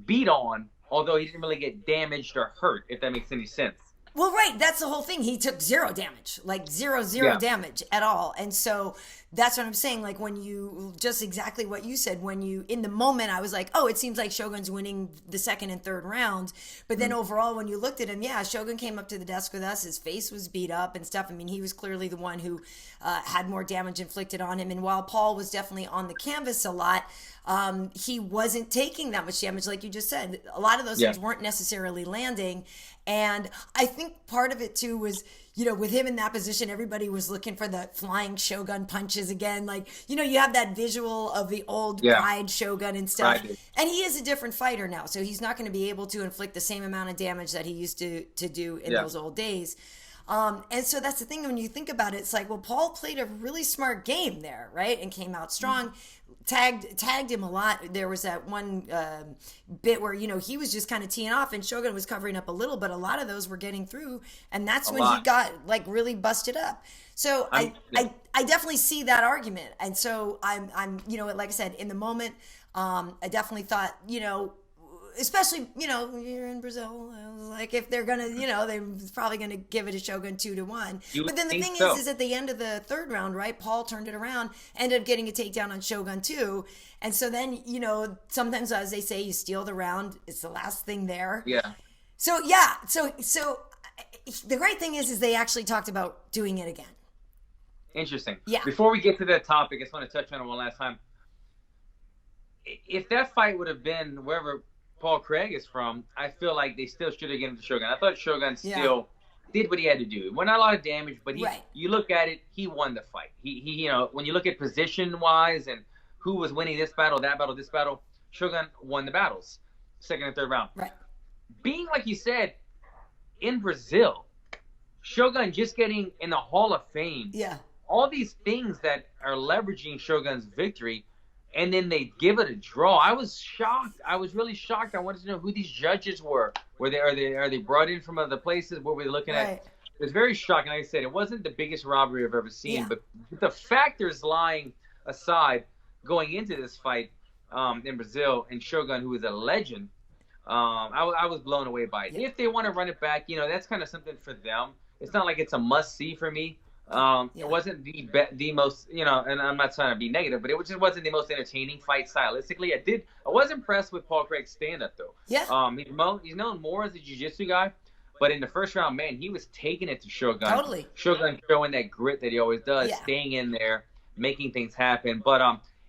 beat on, although he didn't really get damaged or hurt, if that makes any sense. Well, right. That's the whole thing. He took 0 damage, like zero damage at all. And so that's what I'm saying. Like when you, just exactly what you said, in the moment, I was like, oh, it seems like Shogun's winning the second and third rounds. But then overall, when you looked at him, Shogun came up to the desk with us. His face was beat up and stuff. I mean, he was clearly the one who had more damage inflicted on him. And while Paul was definitely on the canvas a lot, he wasn't taking that much damage, like you just said. A lot of those things weren't necessarily landing. And I think part of it too was, with him in that position, everybody was looking for the flying Shogun punches again. Like, you have that visual of the old Pride Shogun and stuff. Right. And he is a different fighter now, so he's not going to be able to inflict the same amount of damage that he used to do in those old days. And so that's the thing when you think about it, it's like, well, Paul played a really smart game there, right? And came out strong. Tagged him a lot. There was that one bit where, you know, he was just kind of teeing off and Shogun was covering up a little, but a lot of those were getting through. And that's when he got like really busted up. So I definitely see that argument. And so I'm, you know, like I said, in the moment, I definitely thought, you know, especially, you know, you're in Brazil, I was like, if they're gonna, you know, they're probably gonna give it a Shogun 2-1. But then the thing is at the end of the third round, right, Paul turned it around, ended up getting a takedown on Shogun 2. And so then, you know, sometimes as they say, you steal the round, it's the last thing there. Yeah. So the great thing is they actually talked about doing it again. Interesting. Yeah. Before we get to that topic, I just want to touch on it one last time. If that fight would have been wherever Paul Craig is from, I feel like they still should have given it to Shogun. I thought Shogun still did what he had to do. It wasn't a lot of damage, but you look at it, he won the fight. He you know, when you look at position-wise and who was winning this battle, that battle, this battle, Shogun won the battles, second and third round. Right. Being, like you said, in Brazil, Shogun just getting in the Hall of Fame. Yeah. All these things that are leveraging Shogun's victory, and then they give it a draw. I was shocked. I was really shocked. I wanted to know who these judges were. Are they brought in from other places? What were we looking at? It was very shocking. Like I said, it wasn't the biggest robbery I've ever seen, but the factors lying aside, going into this fight in Brazil, and Shogun, who is a legend, I was blown away by it. If they want to run it back, you know, that's kind of something for them. It's not like it's a must-see for me. It wasn't the most, you know, and I'm not trying to be negative, but it just wasn't the most entertaining fight stylistically. I was impressed with Paul Craig's stand-up though. Yeah. He's known more as a jiu-jitsu guy, but in the first round, man, he was taking it to Shogun. Totally. Shogun showing that grit that he always does, staying in there, making things happen. But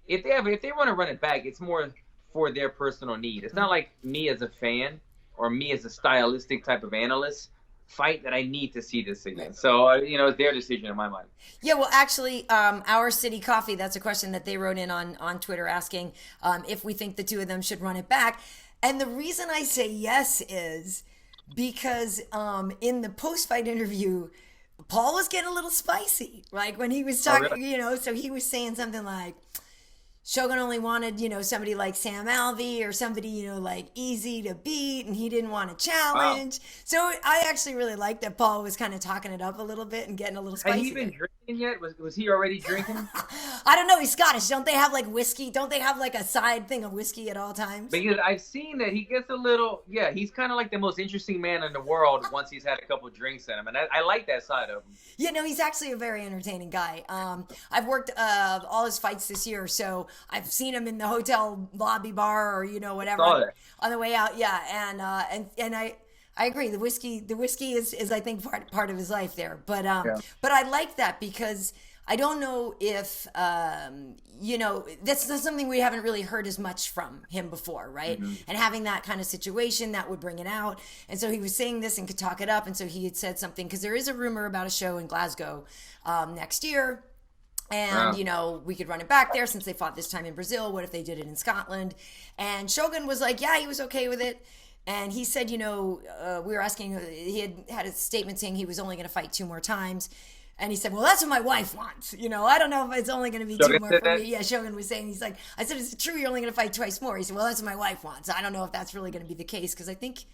if they want to run it back, it's more for their personal need. It's not like me as a fan or me as a stylistic type of analyst fight that I need to see this again. So, you know, it's their decision in my mind. Yeah, well, actually, Our City Coffee, that's a question that they wrote in on Twitter asking if we think the two of them should run it back. And the reason I say yes is because in the post-fight interview, Paul was getting a little spicy. Like when he was talking, you know, so he was saying something like, Shogun only wanted, you know, somebody like Sam Alvey or somebody, you know, like easy to beat, and he didn't want a challenge. Wow. So I actually really liked that Paul was kind of talking it up a little bit and getting a little spicy. Had he been drinking yet? Was he already drinking? I don't know. He's Scottish. Don't they have like whiskey? Don't they have like a side thing of whiskey at all times? Because I've seen that he gets a little, he's kind of like the most interesting man in the world once he's had a couple drinks in him. And I like that side of him. Yeah, no, he's actually a very entertaining guy. I've worked all his fights this year, so I've seen him in the hotel lobby bar or, you know, whatever on the way out. Yeah. And I agree. The whiskey is I think part of his life there. But I like that because I don't know if, you know, that's not something we haven't really heard as much from him before, right? Mm-hmm. And having that kind of situation, that would bring it out. And so he was saying this and could talk it up. And so he had said something, because there is a rumor about a show in Glasgow next year. And, you know, we could run it back there since they fought this time in Brazil. What if they did it in Scotland? And Shogun was like, yeah, he was okay with it. And he said, you know, we were asking, he had a statement saying he was only going to fight 2 more times. And he said, well, that's what my wife wants. You know, I don't know if it's only going to be 2 more for me. Yeah, Shogun was saying, he's like, I said, is it true you're only going to fight twice more? He said, well, that's what my wife wants. I don't know if that's really going to be the case, because I think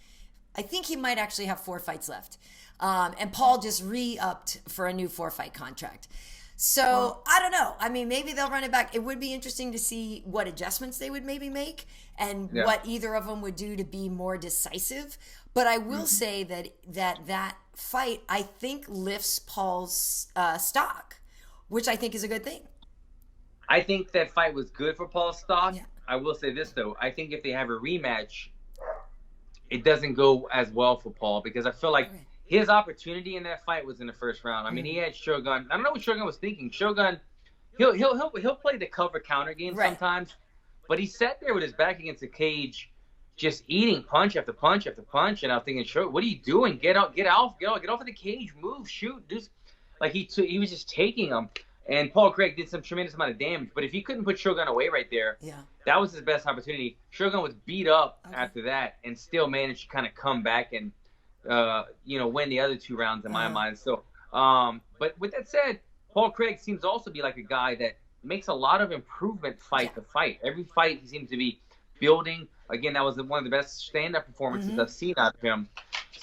he might actually have 4 fights left. And Paul just re-upped for a new 4-fight contract. So I don't know. I mean, maybe they'll run it back. It would be interesting to see what adjustments they would maybe make and what either of them would do to be more decisive. But I will say that fight, I think, lifts Paul's stock, which I think is a good thing. I think that fight was good for Paul's stock. Yeah. I will say this, though. I think if they have a rematch, it doesn't go as well for Paul, because I feel like his opportunity in that fight was in the first round. I mean, he had Shogun. I don't know what Shogun was thinking. Shogun, he'll play the cover counter game sometimes, but he sat there with his back against the cage, just eating punch after punch after punch. And I was thinking, Shogun, what are you doing? Get off of the cage, move, shoot, just like he was just taking them. And Paul Craig did some tremendous amount of damage. But if he couldn't put Shogun away right there, that was his best opportunity. Shogun was beat up after that and still managed to kind of come back and win the other 2 rounds in my mind. So, but with that said, Paul Craig seems to also be like a guy that makes a lot of improvement fight to fight. Every fight he seems to be building. Again, that was one of the best stand-up performances I've seen out of him.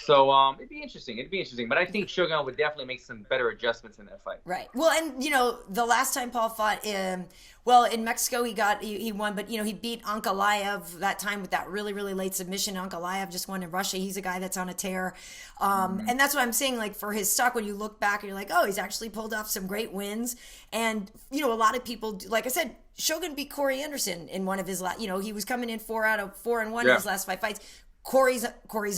So it'd be interesting. But I think Shogun would definitely make some better adjustments in that fight. Right. Well, and the last time Paul fought in Mexico, he won, but he beat Ankalaev that time with that really, really late submission. Ankalaev just won in Russia. He's a guy that's on a tear. And that's what I'm saying, like, for his stock, when you look back and you're like, oh, he's actually pulled off some great wins. And, a lot of people, like I said, Shogun beat Corey Anderson in one of his last, he was coming in 4 out of 4 and 1 in his last 5 fights. Corey's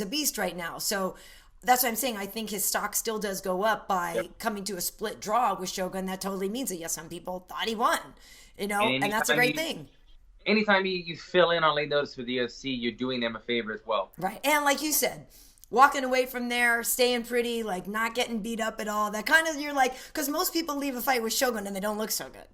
a beast right now. So that's what I'm saying. I think his stock still does go up by coming to a split draw with Shogun. That totally means that, some people thought he won, and that's a great thing. Anytime you fill in on late notice for the UFC, you're doing them a favor as well. Right. And like you said, walking away from there, staying pretty, like not getting beat up at all. That kind of, you're like, because most people leave a fight with Shogun and they don't look so good.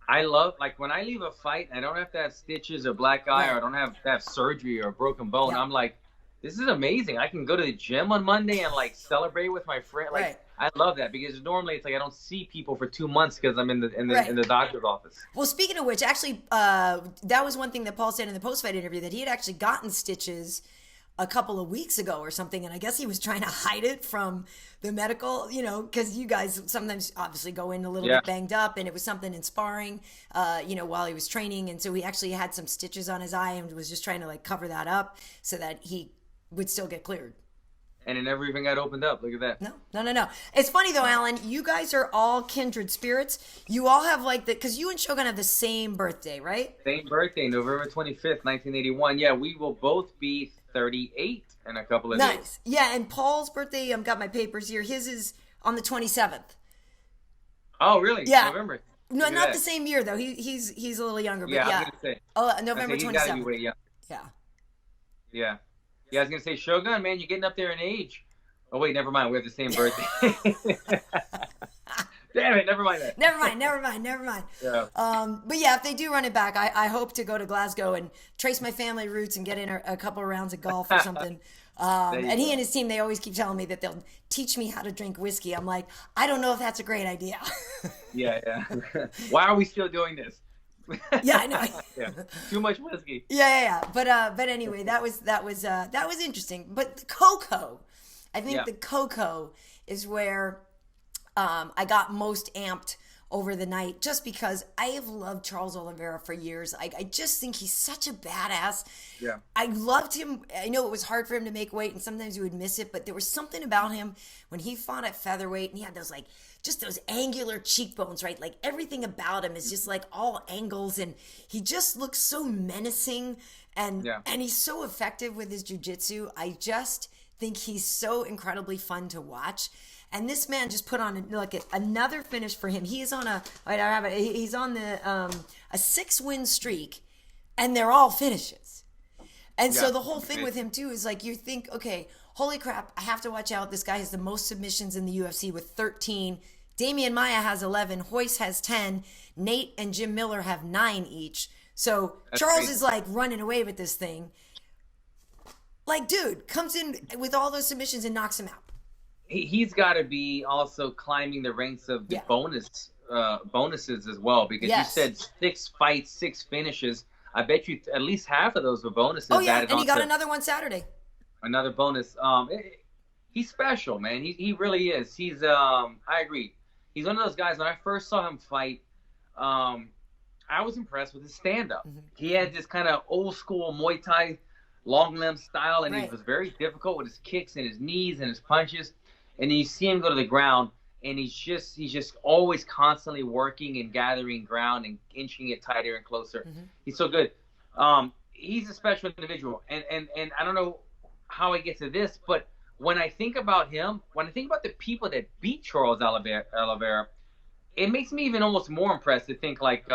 I love, like, when I leave a fight, I don't have to have stitches or black eye, or I don't have to have surgery or a broken bone. Yeah. I'm like, this is amazing. I can go to the gym on Monday and, like, celebrate with my friend. Like, I love that, because normally it's like I don't see people for 2 months because I'm in the doctor's office. Well, speaking of which, actually, that was one thing that Paul said in the post-fight interview, that he had actually gotten stitches a couple of weeks ago or something, and I guess he was trying to hide it from the medical, because you guys sometimes obviously go in a little bit banged up, and it was something in sparring, while he was training, and so he actually had some stitches on his eye and was just trying to, like, cover that up so that he would still get cleared. And it never even got opened up. Look at that. No. It's funny though, Alan, you guys are all kindred spirits. You all have because you and Shogun have the same birthday, right? Same birthday, November 25th, 1981. Yeah, we will both be 38 in a couple of days. Nice. Yeah, and Paul's birthday, I've got my papers here. His is on the 27th. Oh, really? Yeah. November. No, not the same year though. He's a little younger, but I was gonna say. November 27th. Way, Yeah. Yeah, I was going to say, Shogun, man, you're getting up there in age. Oh, wait, never mind. We have the same birthday. Damn it, never mind that. Never mind. Yeah. But yeah, if they do run it back, I hope to go to Glasgow and trace my family roots and get in a couple of rounds of golf or something. And he and his team, they always keep telling me that they'll teach me how to drink whiskey. I'm like, I don't know if that's a great idea. Yeah. Why are we still doing this? Yeah, I know. Yeah. Too much whiskey. Yeah. But anyway, that was interesting. But the cocoa, I think the cocoa is where I got most amped over the night, just because I have loved Charles Oliveira for years. I just think he's such a badass. Yeah. I loved him. I know it was hard for him to make weight, and sometimes you would miss it, but there was something about him when he fought at featherweight, and he had those, like, just those angular cheekbones, right? Like, everything about him is just, like, all angles, and he just looks so menacing, and he's so effective with his jiu-jitsu. I just think he's so incredibly fun to watch. And this man just put on another finish for him. He's on he's on a 6-win streak, and they're all finishes. And so the whole thing with him too is, like, you think, okay, holy crap, I have to watch out. This guy has the most submissions in the UFC with 13. Damian Maia has 11. Royce has 10. Nate and Jim Miller have 9 each. So that's Charles crazy. Is like running away with this thing. Like, dude, comes in with all those submissions and knocks him out. He's got to be also climbing the ranks of the bonuses as well, because you said 6 fights, 6 finishes. I bet you at least half of those were bonuses. Oh yeah, and he got another one Saturday. Another bonus. He's special, man. He really is. He's I agree. He's one of those guys. When I first saw him fight, I was impressed with his stand-up. Mm-hmm. He had this kind of old school Muay Thai long limb style, and he was very difficult with his kicks and his knees and his punches. And then you see him go to the ground, and he's just always constantly working and gathering ground and inching it tighter and closer. Mm-hmm. He's so good. He's a special individual, and I don't know how I get to this, but when I think about him, when I think about the people that beat Charles Oliveira, it makes me even almost more impressed to think like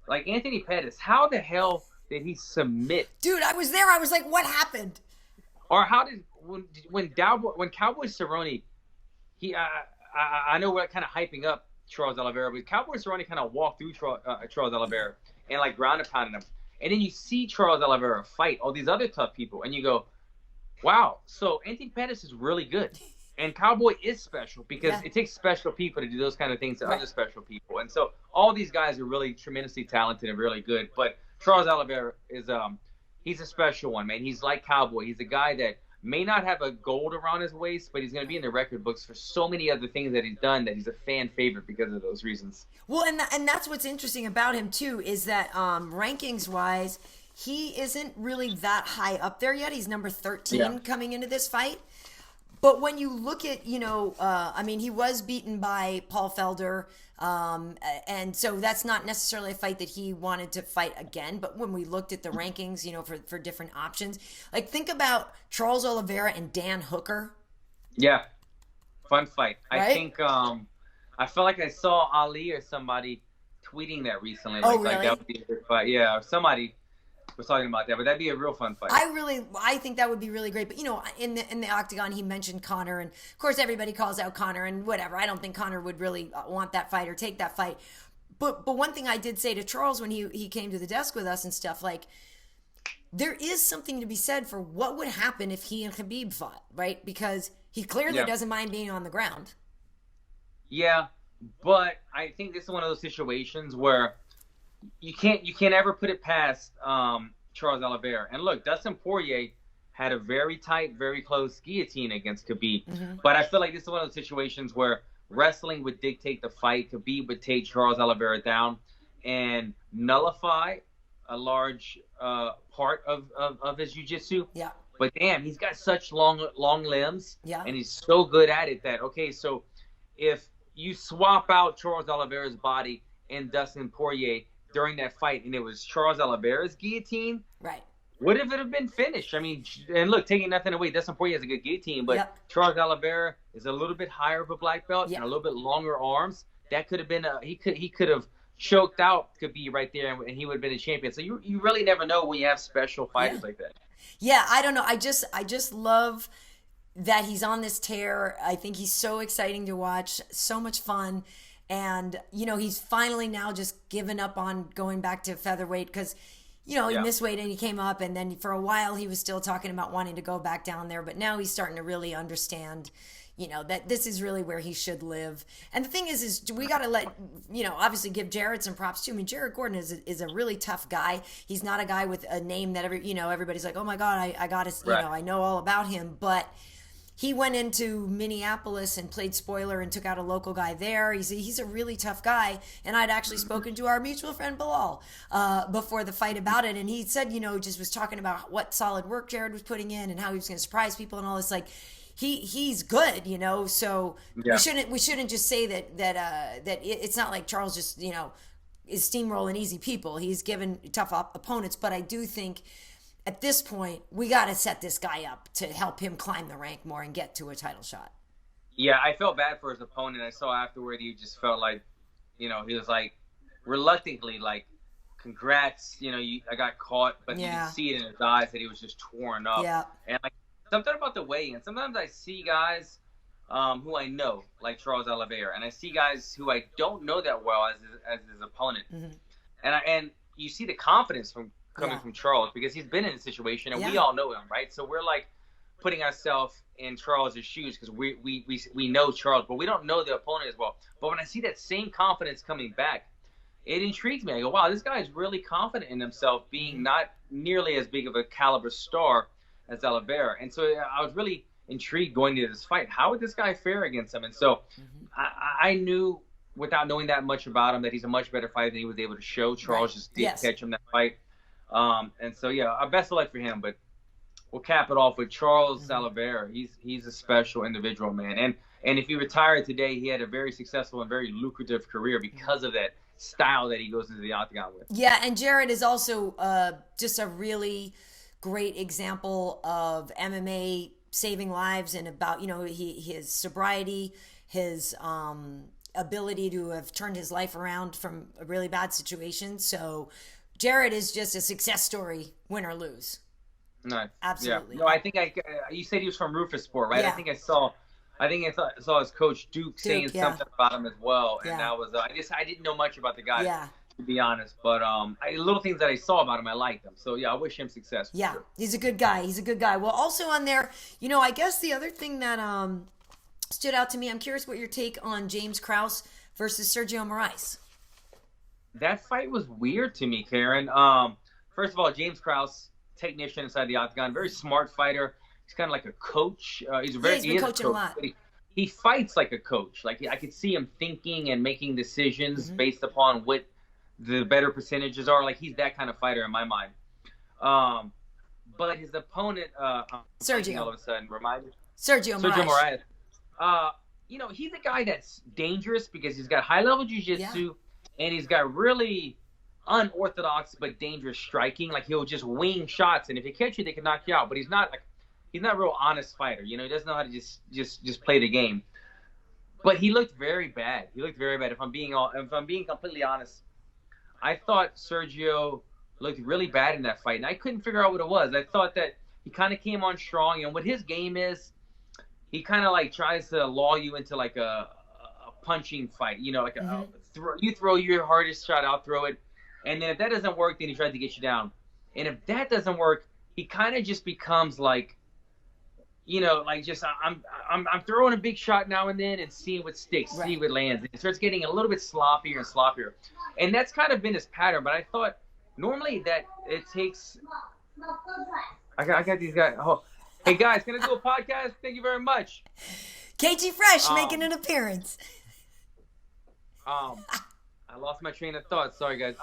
Anthony Pettis. How the hell did he submit? Dude, I was there. I was like, what happened? Or how did when Cowboy Cerrone, I know we're kind of hyping up Charles Oliveira, but Cowboy Cerrone kind of walked through Charles Oliveira and like ground and pounded him, and then you see Charles Oliveira fight all these other tough people, and you go, Wow. So Anthony Pettis is really good. And Cowboy is special because Yeah. it takes special people to do those kind of things to Right. other special people. And so all these guys are really tremendously talented and really good. But Charles Oliveira is he's a special one, man. He's like Cowboy. He's a guy that may not have a gold around his waist, but he's going to be in the record books for so many other things that he's done that he's a fan favorite because of those reasons. Well, and that's what's interesting about him too is that rankings wise, he isn't really that high up there yet. He's number 13 coming into this fight. But when you look at, I mean, he was beaten by Paul Felder, and so that's not necessarily a fight that he wanted to fight again. But when we looked at the rankings, for different options, like think about Charles Oliveira and Dan Hooker. Yeah, fun fight. Right? I think I felt like I saw Ali or somebody tweeting that recently. Oh, Like, really? like that would be a good fight. Yeah, or somebody was talking about that, but that'd be a real fun fight. I think that would be really great. But in the octagon, he mentioned Conor, and of course everybody calls out Conor and whatever. I don't think Conor would really want that fight or take that fight. But one thing I did say to Charles when he came to the desk with us and stuff, like, there is something to be said for what would happen if he and Khabib fought, right? Because he clearly doesn't mind being on the ground. Yeah, but I think this is one of those situations where you can't ever put it past Charles Oliveira. And look, Dustin Poirier had a very tight, very close guillotine against Khabib. Mm-hmm. But I feel like this is one of those situations where wrestling would dictate the fight. Khabib would take Charles Oliveira down and nullify a large part of his jiu-jitsu. Yeah. But damn, he's got such long limbs, Yeah. and he's so good at it that, okay, so if you swap out Charles Oliveira's body and Dustin Poirier during that fight, and it was Charles Oliveira's guillotine, Right. would have it have been finished? I mean, and look, taking nothing away, Dustin Poirier has a good guillotine, but Charles Oliveira is a little bit higher of a black belt and a little bit longer arms. That could have been he could have choked out Khabib right there, and he would have been a champion. So you really never know when you have special fighters like that. Yeah, I don't know. I just love that he's on this tear. I think he's so exciting to watch, so much fun. And, he's finally now just given up on going back to featherweight because, he missed weight and he came up. And then for a while he was still talking about wanting to go back down there. But now he's starting to really understand, that this is really where he should live. And the thing is we got to let, obviously give Jarrett some props too. I mean, Jarrett Gordon is a really tough guy. He's not a guy with a name that everybody's like, oh my God, I got to, I know all about him. But he went into Minneapolis and played spoiler and took out a local guy there. He's a really tough guy. And I'd actually spoken to our mutual friend Bilal before the fight about it. And he said, just was talking about what solid work Jared was putting in and how he was going to surprise people and all this. Like, he's good, So we shouldn't just say that it's not like Charles just is steamrolling easy people. He's given tough opponents, but I do think at this point, we got to set this guy up to help him climb the rank more and get to a title shot. Yeah, I felt bad for his opponent. I saw afterward he just felt like, he was like reluctantly like, congrats, I got caught, but you could see it in his eyes that he was just torn up. Yeah. And like something about the weigh-in. Sometimes I see guys who I know, like Charles Oliveira, and I see guys who I don't know that well as his opponent. Mm-hmm. And you see the confidence coming from Charles because he's been in a situation and we all know him, right? So we're like putting ourselves in Charles's shoes because we know Charles, but we don't know the opponent as well. But when I see that same confidence coming back, it intrigues me. I go, wow, this guy is really confident in himself, being not nearly as big of a caliber star as Oliveira. And so I was really intrigued going into this fight. How would this guy fare against him? And so I knew, without knowing that much about him, that he's a much better fighter than he was able to show. Charles just did catch him that fight. And so, our best of luck for him. But we'll cap it off with Charles Oliveira. He's a special individual, man. And if he retired today, he had a very successful and very lucrative career because of that style that he goes into the octagon with. Yeah, and Jared is also just a really great example of MMA saving lives and about, his sobriety, his ability to have turned his life around from a really bad situation. So Jared is just a success story, win or lose. Nice. Absolutely. Yeah. No, I think you said he was from Rufus Sport, right? Yeah. I saw his coach Duke saying something about him as well, and that was I didn't know much about the guy. Yeah. to be honest. But little things that I saw about him, I liked them. So yeah, I wish him success. Yeah, sure. he's a good guy. He's a good guy. Well, also on there, I guess the other thing that stood out to me, I'm curious what your take on James Krause versus Sergio Moraes. That fight was weird to me, Karyn. First of all, James Krause, technician inside the octagon, very smart fighter. He's kind of like a coach. He's been coaching a lot. He fights like a coach. Like I could see him thinking and making decisions based upon what the better percentages are. Like he's that kind of fighter in my mind. But his opponent, Sergio, all of a sudden reminded Sergio Moraes. He's a guy that's dangerous because he's got high level jiu-jitsu and he's got really unorthodox but dangerous striking. Like he'll just wing shots, and if he catch you, they can knock you out. But he's not a real honest fighter. He doesn't know how to just play the game. But he looked very bad. If I'm being completely honest, I thought Sergio looked really bad in that fight, and I couldn't figure out what it was. I thought that he kind of came on strong, and what his game is, he kind of like tries to lull you into like a punching fight. You throw your hardest shot, I'll throw it, and then if that doesn't work, then he tries to get you down. And if that doesn't work, he kind of just becomes like, I'm throwing a big shot now and then and seeing what sticks, see what lands. And it starts getting a little bit sloppier and sloppier, and that's kind of been his pattern. But I thought normally that it takes. I got these guys. Oh. Hey guys, can I do a podcast? Thank you very much. KG Fresh making an appearance. I lost my train of thought. Sorry, guys.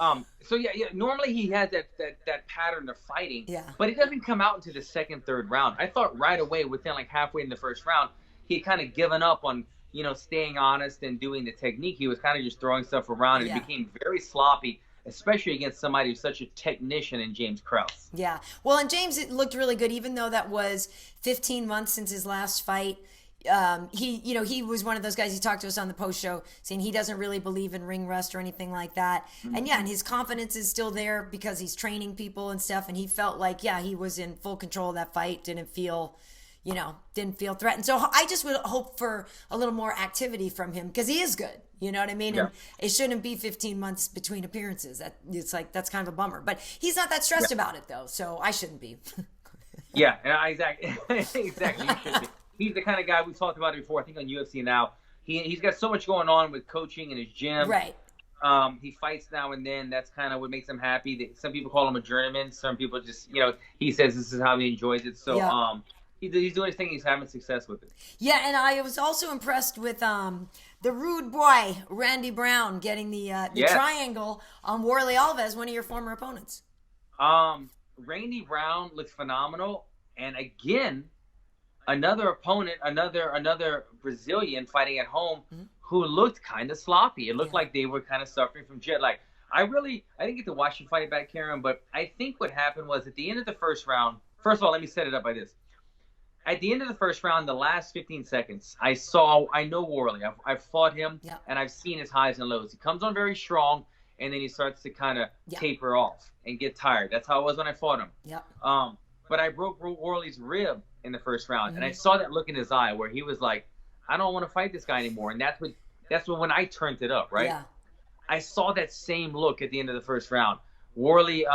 So yeah. Normally he has that pattern of fighting. Yeah. But it doesn't come out into the second, third round. I thought right away, within like halfway in the first round, he had kind of given up on staying honest and doing the technique. He was kind of just throwing stuff around, and it became very sloppy, especially against somebody who's such a technician in James Krause. Yeah. Well, and James, it looked really good, even though that was 15 months since his last fight. He was one of those guys. He talked to us on the post show saying he doesn't really believe in ring rust or anything like that. And and his confidence is still there because he's training people and stuff. And he felt like, he was in full control of that fight. Didn't feel threatened. So I just would hope for a little more activity from him because he is good. You know what I mean? Yeah. And it shouldn't be 15 months between appearances. That's kind of a bummer. But he's not that stressed about it though, so I shouldn't be. Yeah, exactly. Exactly. You should be. He's the kind of guy we talked about it before. I think on UFC now. He's got so much going on with coaching in his gym. Right. He fights now and then. That's kind of what makes him happy. Some people call him a journeyman. Some people just, he says this is how he enjoys it. So, he's doing his thing. He's having success with it. Yeah, and I was also impressed with the rude boy Randy Brown getting the triangle on Warley Alves, one of your former opponents. Randy Brown looked phenomenal, and again, another opponent, another Brazilian fighting at home who looked kind of sloppy. It looked like they were kind of suffering from jet lag. I didn't get to watch the fight back, Karyn, but I think what happened was at the end of the first round. First of all, let me set it up by this. At the end of the first round, the last 15 seconds, I know Warley. I've fought him, and I've seen his highs and lows. He comes on very strong, and then he starts to kind of taper off and get tired. That's how it was when I fought him. Yeah. But I broke Warley's rib in the first round, and I saw that look in his eye where he was like, I don't want to fight this guy anymore. And that's when I turned it up, right? Yeah. I saw that same look at the end of the first round. Warley,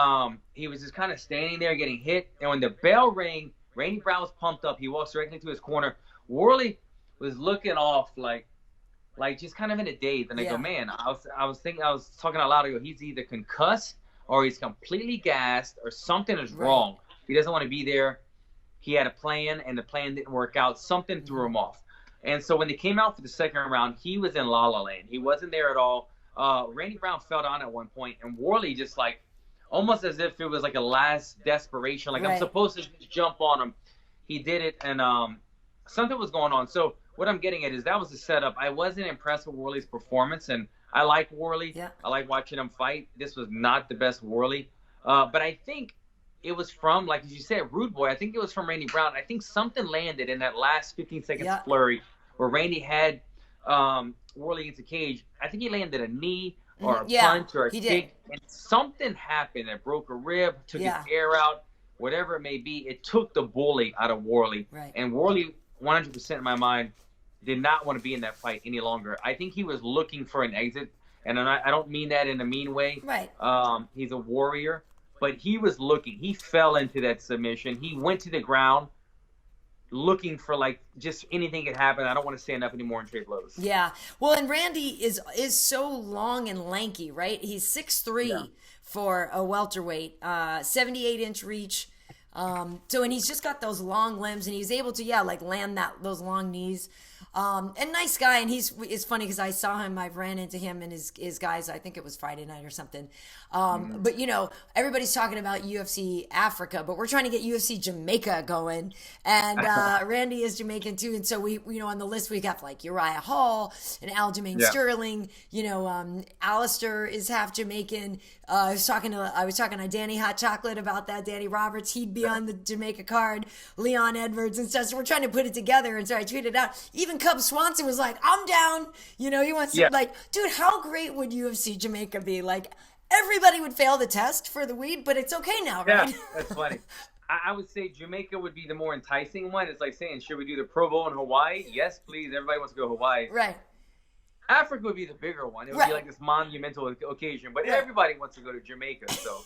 he was just kind of standing there getting hit, and when the bell rang, Randy Brown was pumped up. He walks directly to his corner. Warley was looking off like just kind of in a daze. And I go, man, I was talking out loud. I go, he's either concussed or he's completely gassed or something is wrong. He doesn't want to be there. He had a plan, and the plan didn't work out. Something threw him off. And so when they came out for the second round, he was in La La Land. He wasn't there at all. Randy Brown fell down at one point, and Warley just almost as if it was like a last desperation. I'm supposed to just jump on him. He did it, and something was going on. So what I'm getting at is that was the setup. I wasn't impressed with Warley's performance, and I like Warley. Yeah. I like watching him fight. This was not the best Warley. But I think it was from, like you said, Rude Boy. I think it was from Randy Brown. I think something landed in that last 15 seconds flurry where Randy had Warley into cage. I think he landed a knee or a punch or a kick. And something happened that broke a rib, took his air out, whatever it may be. It took the bully out of Warley. Right. And Warley, 100% in my mind, did not want to be in that fight any longer. I think he was looking for an exit. and I don't mean that in a mean way. Right. He's a warrior, but he was looking. He fell into that submission. He went to the ground looking for like just anything could happen. I don't want to stand up anymore and trade blows. Yeah. Well, and Randy is so long and lanky, right? He's 6'3" Yeah. for a welterweight, 78-inch reach. So, and he's just got those long limbs, and he's able to, like land those long knees. And nice guy, and it's funny because I saw him, I ran into him and his guys, I think it was Friday night or something. But everybody's talking about UFC Africa, but we're trying to get UFC Jamaica going, and Randy is Jamaican too, and so we on the list we got like Uriah Hall and Aljamain Sterling, Alistair is half Jamaican. I was talking to Danny Hot Chocolate about that. Danny Roberts, he'd be on the Jamaica card. Leon Edwards and stuff. So we're trying to put it together. And so I tweeted out. Even Cub Swanson was like, "I'm down." He wants to like, dude, how great would UFC Jamaica be? Like, everybody would fail the test for the weed, but it's okay now, right? Yeah, that's funny. I would say Jamaica would be the more enticing one. It's like saying, should we do the Pro Bowl in Hawaii? Yes, please. Everybody wants to go to Hawaii. Right. Africa would be the bigger one. It would be like this monumental occasion, but everybody wants to go to Jamaica, so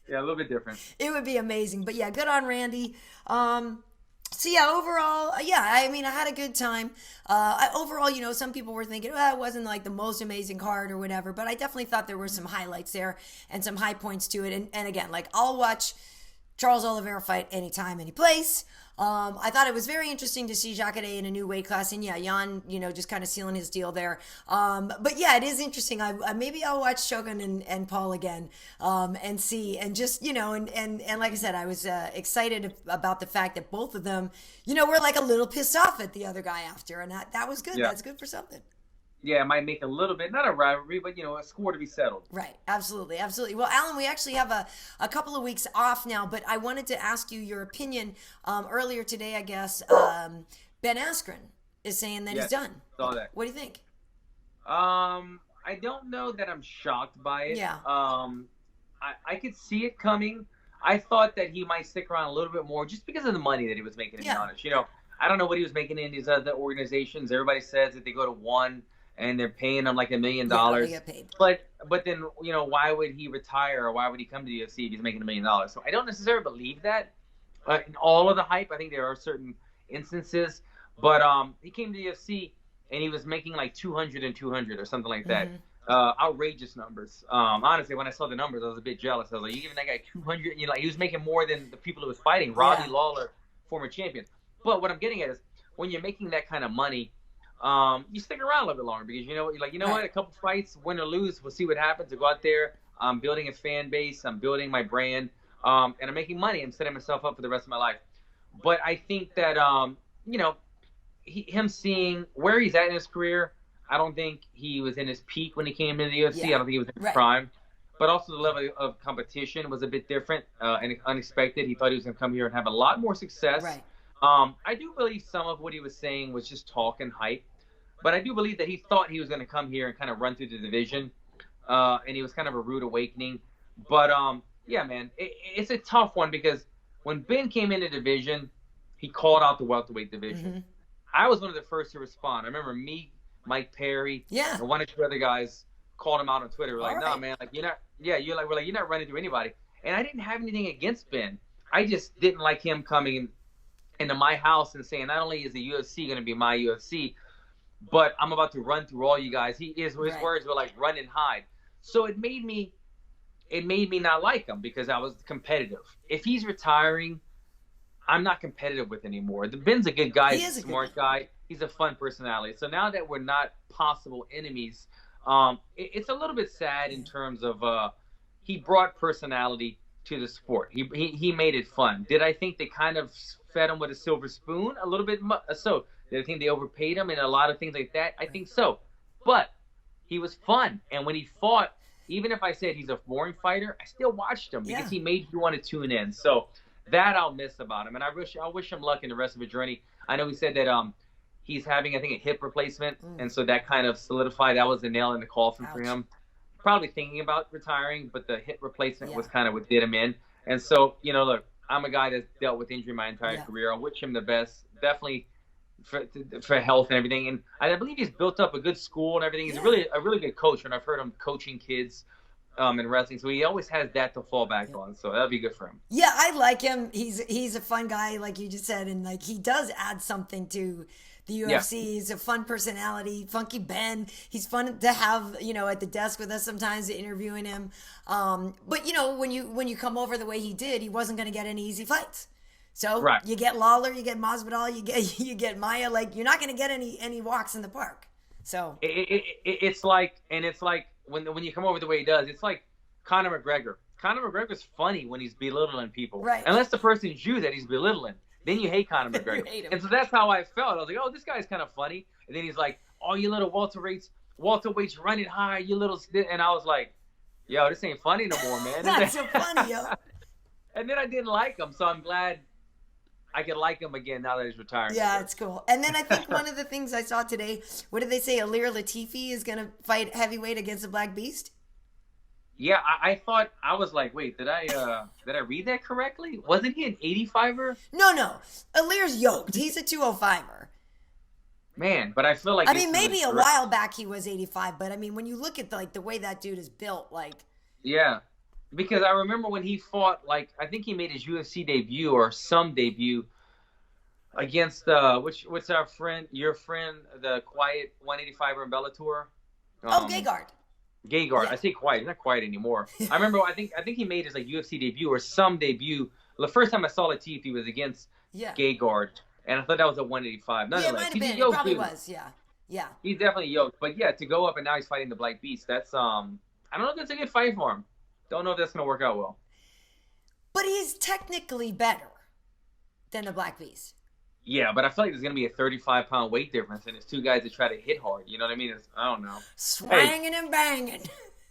yeah, a little bit different. It would be amazing, but yeah, good on Randy. So yeah, overall, I mean, I had a good time. Overall, some people were thinking, it wasn't like the most amazing card or whatever, but I definitely thought there were some highlights there and some high points to it. And again, like, I'll watch Charles Oliveira fight anytime, any place. I thought it was very interesting to see Jacare in a new weight class, and Jan, just kind of sealing his deal there. But yeah, it is interesting. Maybe I'll watch Shogun and Paul again, and see, and just, and like I said, I was excited about the fact that both of them, were like a little pissed off at the other guy after, and that was good. Yeah. That's good for something. Yeah, it might make a little bit, not a rivalry, but, a score to be settled. Right. Absolutely. Absolutely. Well, Alan, we actually have a couple of weeks off now, but I wanted to ask you your opinion. Earlier today, I guess, Ben Askren is saying that he's done. Saw that. What do you think? I don't know that I'm shocked by it. Yeah. I could see it coming. I thought that he might stick around a little bit more just because of the money that he was making, to be honest. I don't know what he was making in these other organizations. Everybody says that they go to one and they're paying him like $1 million. Yeah, they get paid. But then, why would he retire, or why would he come to the UFC if he's making $1 million? So I don't necessarily believe that. In all of the hype, I think there are certain instances. But he came to the UFC and he was making like 200 and 200 or something like that. Outrageous numbers. Honestly, when I saw the numbers, I was a bit jealous. I was like, you giving that guy 200? He was making more than the people who was fighting. Robbie Lawler, former champion. But what I'm getting at is, when you're making that kind of money, you stick around a little bit longer, because what, a couple fights, win or lose, we'll see what happens. I go out there, I'm building a fan base, I'm building my brand, and I'm making money. I'm setting myself up for the rest of my life. But I think that him seeing where he's at in his career, I don't think he was in his peak when he came into the UFC. I don't think he was in his prime. But also the level of competition was a bit different and unexpected. He thought he was going to come here and have a lot more success. Right. I do believe some of what he was saying was just talk and hype. But I do believe that he thought he was going to come here and kind of run through the division. And he was kind of a rude awakening. But, yeah, man, it's a tough one, because when Ben came in the division, he called out the welterweight division. I was one of the first to respond. I remember me, Mike Perry, and one or two other guys called him out on Twitter. We're like, "No, man, like you're not running through anybody." And I didn't have anything against Ben. I just didn't like him coming into my house and saying, not only is the UFC going to be my UFC, but I'm about to run through all you guys. His words were like, run and hide. So it made me not like him, because I was competitive. If he's retiring, I'm not competitive with anymore. Ben's a good guy. He's a smart guy. He's a fun personality. So now that we're not possible enemies, it's a little bit sad in terms of he brought personality to the sport. He made it fun. Did I think they kind of fed him with a silver spoon a little bit? So did I think they overpaid him and a lot of things like that? I think so. But he was fun. And when he fought, even if I said he's a boring fighter, I still watched him because he made you want to tune in. So that I'll miss about him. And I wish him luck in the rest of his journey. I know he said that he's having, I think, a hip replacement. And so that kind of solidified. That was the nail in the coffin for him. Probably thinking about retiring, but the hip replacement was kind of what did him in. And so, look, I'm a guy that's dealt with injury my entire career. I wish him the best. Definitely for health and everything. And I believe he's built up a good school and everything. He's a really good coach, and I've heard him coaching kids in wrestling. So he always has that to fall back on. So that'll be good for him. Yeah, I like him. He's a fun guy, like you just said, and like he does add something to the UFC. Yeah. He's a fun personality, Funky Ben. He's fun to have, at the desk with us sometimes, interviewing him. But when you come over the way he did, he wasn't going to get any easy fights. So you get Lawler, you get Masvidal, you get Maia. Like, you're not going to get any walks in the park. So it's like when you come over the way he does, it's like Conor McGregor. Conor McGregor's funny when he's belittling people, right? Unless the person's you that he's belittling. Then you hate Conor McGregor. Hate him. And so that's how I felt. I was like, oh, this guy's kind of funny. And then he's like, oh, you little welterweights running high, you little... And I was like, yo, this ain't funny no more, man. That's so funny, yo. And then I didn't like him, so I'm glad I could like him again now that he's retiring. Yeah, it's cool. And then I think one of the things I saw today, what did they say? Ilir Latifi is going to fight heavyweight against the Black Beast? Yeah, I thought, I was like, wait, did I read that correctly? Wasn't he an 85er? No. Ilir's yoked. He's a 205er. Man, but I feel like... I mean, maybe a while back he was 85, but I mean, when you look at the way that dude is built, like... Yeah, because I remember when he fought, like, I think he made his UFC debut or some debut against, what's your friend, the quiet 185er in Bellator? Gegard. Gegard. Yeah. I say quiet. He's not quiet anymore. I remember. I think he made his UFC debut or some debut. The first time I saw Latifi was against Gegard, and I thought that was a 185. Yeah, it might have been. It probably was. Yeah. He's definitely yoked. But yeah, to go up and now he's fighting the Black Beast. That's I don't know if that's a good fight for him. Don't know if that's gonna work out well. But he's technically better than the Black Beast. Yeah, but I feel like there's going to be a 35-pound weight difference, and it's two guys that try to hit hard. You know what I mean? I don't know. Swanging and banging.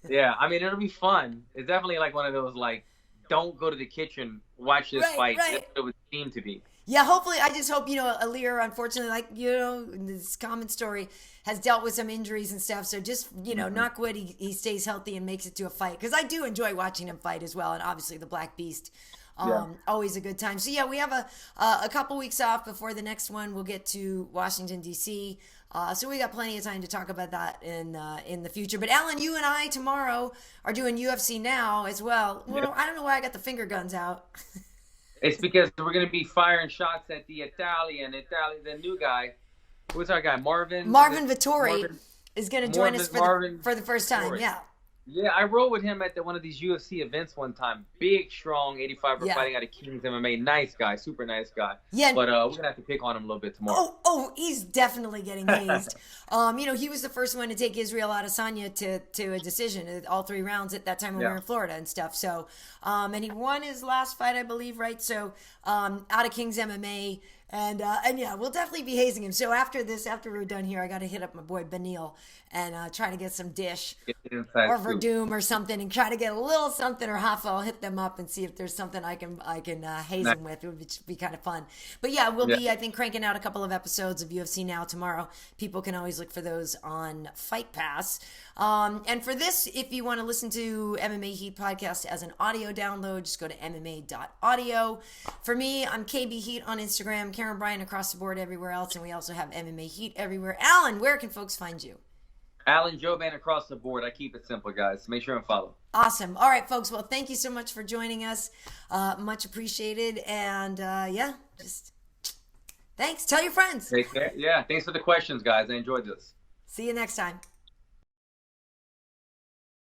Yeah, I mean, it'll be fun. It's definitely like one of those, like, don't go to the kitchen, watch this fight. Right. That's what it would seem to be. Yeah, hopefully, I just hope, Ilir, unfortunately, in this common story, has dealt with some injuries and stuff. So just, knock wood, he stays healthy and makes it to a fight. Because I do enjoy watching him fight as well. And obviously, the Black Beast. Always a good time. So yeah, we have a couple weeks off before the next one. We'll get to Washington D.C. So we got plenty of time to talk about that in the future. But Alan, you and I tomorrow are doing UFC Now as well. Well, I don't know why I got the finger guns out. It's because we're gonna be firing shots at the the new guy. Who's our guy? Marvin Vittori is gonna join us for the first time. Yeah. Yeah, I rode with him at one of these UFC events one time. Big, strong, 85er fighting out of King's MMA. Nice guy, super nice guy. Yeah. But we're going to have to pick on him a little bit tomorrow. Oh, he's definitely getting hazed. He was the first one to take Israel Adesanya to a decision, all 3 rounds at that time when we were in Florida and stuff. So, and he won his last fight, I believe, right? So, out of King's MMA. And yeah, we'll definitely be hazing him. So after we're done here, I got to hit up my boy Benil and try to get some dish or Verdum or something, and try to get a little something, or Hoffa. I'll hit them up and see if there's something I can haze them with. It would be kind of fun. But yeah, we'll be, I think, cranking out a couple of episodes of UFC Now tomorrow. People can always look for those on Fight Pass. And for this, if you want to listen to MMA Heat podcast as an audio download, just go to MMA.audio. For me, I'm KB Heat on Instagram, Karyn Bryant across the board everywhere else, and we also have MMA Heat everywhere. Alan, where can folks find you? Alan Jouban across the board. I keep it simple, guys. Make sure and follow. Awesome. All right, folks. Well, thank you so much for joining us. Much appreciated. And just thanks. Tell your friends. Take care. Yeah. Thanks for the questions, guys. I enjoyed this. See you next time.